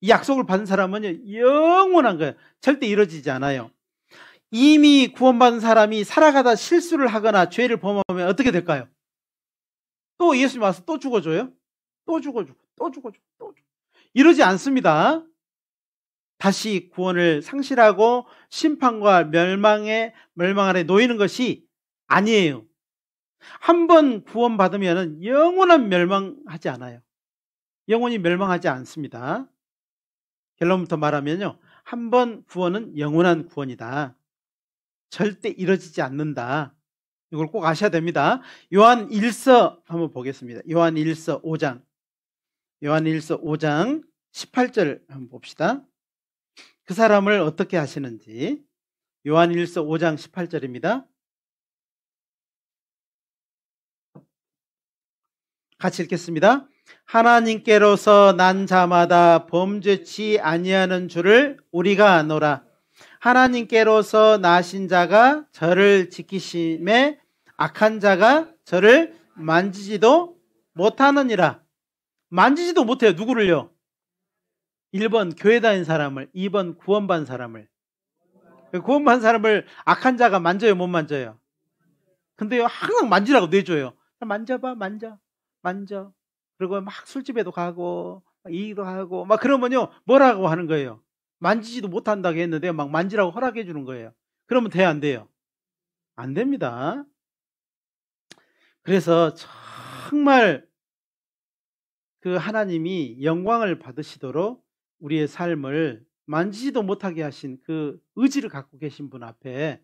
이 약속을 받은 사람은요, 영원한 거예요. 절대 이루어지지 않아요. 이미 구원받은 사람이 살아가다 실수를 하거나 죄를 범하면 어떻게 될까요? 또 예수님 와서 또 죽어줘요? 또 죽어주고, 또 죽어주고, 또 죽어주고. 이러지 않습니다. 다시 구원을 상실하고 심판과 멸망 아래 놓이는 것이 아니에요. 한 번 구원받으면 영원한 멸망하지 않아요. 영원히 멸망하지 않습니다. 결론부터 말하면요, 한 번 구원은 영원한 구원이다. 절대 이루어지지 않는다. 이걸 꼭 아셔야 됩니다. 요한 1서 한번 보겠습니다. 요한 1서 5장. 요한 1서 5장 18절 한번 봅시다. 그 사람을 어떻게 하시는지. 요한 1서 5장 18절입니다. 같이 읽겠습니다. 하나님께로서 난 자마다 범죄치 아니하는 줄을 우리가 아노라. 하나님께로서 나신 자가 저를 지키심에 악한 자가 저를 만지지도 못하느니라. 만지지도 못해요. 누구를요? 1번 교회 다닌 사람을, 2번 구원받은 사람을. 구원받은 사람을 악한 자가 만져요, 못 만져요? 근데요, 항상 만지라고 내줘요. 만져봐, 만져. 그리고 막 술집에도 가고 이기도 하고 막 그러면요, 뭐라고 하는 거예요? 만지지도 못한다고 했는데 막 만지라고 허락해 주는 거예요. 그러면 돼요, 안 돼요? 안 됩니다. 그래서 정말 그 하나님이 영광을 받으시도록 우리의 삶을 만지지도 못하게 하신 그 의지를 갖고 계신 분 앞에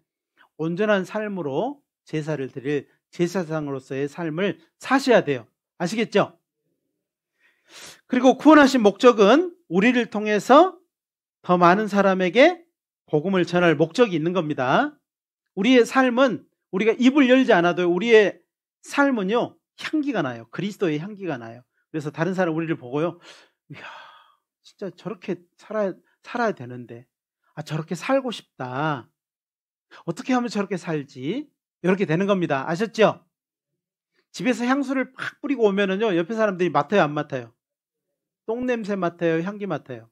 온전한 삶으로 제사를 드릴 제사장으로서의 삶을 사셔야 돼요. 아시겠죠? 그리고 구원하신 목적은 우리를 통해서 더 많은 사람에게 복음을 전할 목적이 있는 겁니다. 우리의 삶은 우리가 입을 열지 않아도 우리의 삶은요, 향기가 나요. 그리스도의 향기가 나요. 그래서 다른 사람 우리를 보고요, 이야, 진짜 저렇게 살아야 되는데, 저렇게 살고 싶다. 어떻게 하면 저렇게 살지? 이렇게 되는 겁니다. 아셨죠? 집에서 향수를 팍 뿌리고 오면은요, 옆에 사람들이 맡아요, 안 맡아요? 똥냄새 맡아요, 향기 맡아요?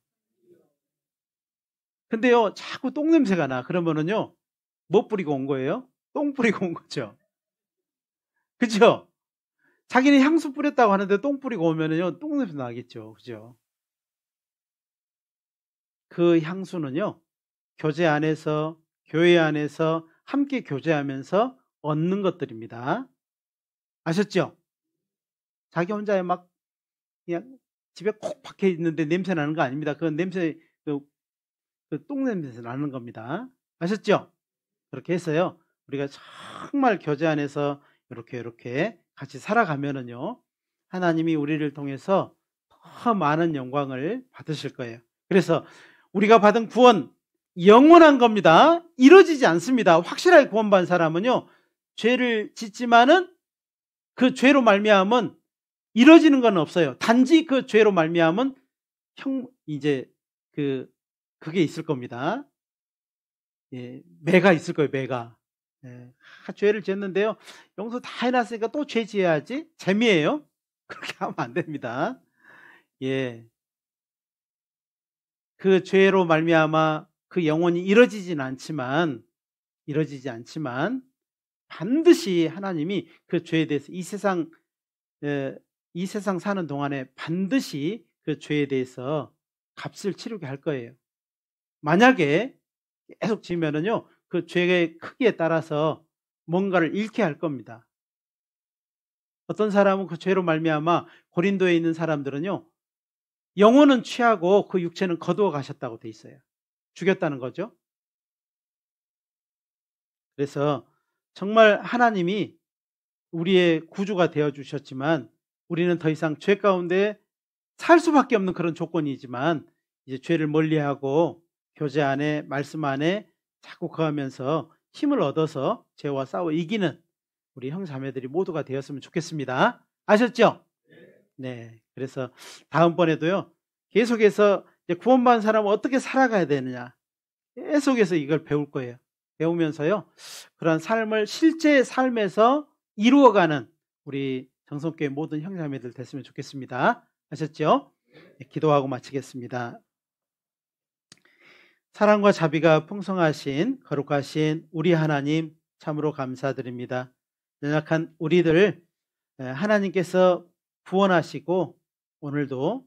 근데요, 자꾸 똥냄새가 나. 그러면은요, 뭐 뿌리고 온 거예요? 똥 뿌리고 온 거죠. 그죠? 자기는 향수 뿌렸다고 하는데 똥 뿌리고 오면은요, 똥냄새 나겠죠. 그죠? 그 향수는요, 교제 안에서, 교회 안에서 함께 교제하면서 얻는 것들입니다. 아셨죠? 자기 혼자 막 그냥 집에 콕 박혀 있는데 냄새 나는 거 아닙니다. 그 냄새, 그 똥냄새 나는 겁니다. 아셨죠? 그렇게 해서요, 우리가 정말 교제 안에서 이렇게 같이 살아가면은요, 하나님이 우리를 통해서 더 많은 영광을 받으실 거예요. 그래서 우리가 받은 구원 영원한 겁니다. 이루어지지 않습니다. 확실하게 구원받은 사람은요, 죄를 짓지만은 그 죄로 말미암은 이루어지는 건 없어요. 단지 그 죄로 말미암은 이제 그게 있을 겁니다. 예, 매가 있을 거예요, 매가. 예, 죄를 지었는데요, 용서 다 해놨으니까 또 죄 지어야지? 재미예요? 그렇게 하면 안 됩니다. 예, 그 죄로 말미암아 그 영혼이 이루어지지 않지만 반드시 하나님이 그 죄에 대해서 이 세상 사는 동안에 반드시 그 죄에 대해서 값을 치르게 할 거예요. 만약에 계속 지면은요, 그 죄의 크기에 따라서 뭔가를 잃게 할 겁니다. 어떤 사람은 그 죄로 말미암아 고린도에 있는 사람들은요, 영혼은 취하고 그 육체는 거두어 가셨다고 돼 있어요. 죽였다는 거죠. 그래서 정말 하나님이 우리의 구주가 되어 주셨지만 우리는 더 이상 죄 가운데 살 수밖에 없는 그런 조건이지만 이제 죄를 멀리하고 교제 안에 말씀 안에 자꾸 거하면서 힘을 얻어서 죄와 싸워 이기는 우리 형제자매들이 모두가 되었으면 좋겠습니다. 아셨죠? 네. 그래서 다음번에도요. 계속해서 이제 구원받은 사람은 어떻게 살아가야 되느냐 계속해서 이걸 배울 거예요. 배우면서요. 그런 삶을 실제 삶에서 이루어가는 우리 정성교회 모든 형제자매들 됐으면 좋겠습니다. 아셨죠? 네, 기도하고 마치겠습니다. 사랑과 자비가 풍성하신 거룩하신 우리 하나님 참으로 감사드립니다. 연약한 우리들 하나님께서 구원하시고 오늘도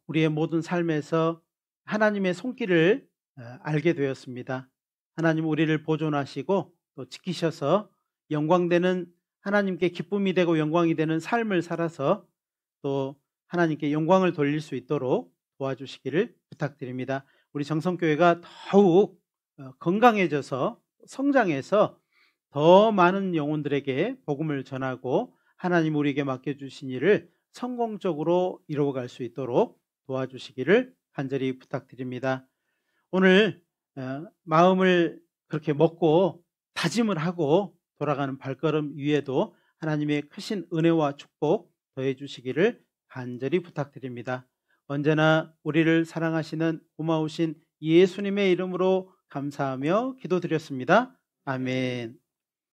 우리의 모든 삶에서 하나님의 손길을 알게 되었습니다. 하나님 우리를 보존하시고 또 지키셔서 영광되는 하나님께 기쁨이 되고 영광이 되는 삶을 살아서 또 하나님께 영광을 돌릴 수 있도록 도와주시기를 부탁드립니다. 우리 정성교회가 더욱 건강해져서 성장해서 더 많은 영혼들에게 복음을 전하고 하나님 우리에게 맡겨주신 일을 성공적으로 이루어갈 수 있도록 도와주시기를 간절히 부탁드립니다. 오늘 마음을 그렇게 먹고 다짐을 하고 돌아가는 발걸음 위에도 하나님의 크신 은혜와 축복 더해 주시기를 간절히 부탁드립니다. 언제나 우리를 사랑하시는 고마우신 예수님의 이름으로 감사하며 기도드렸습니다. 아멘.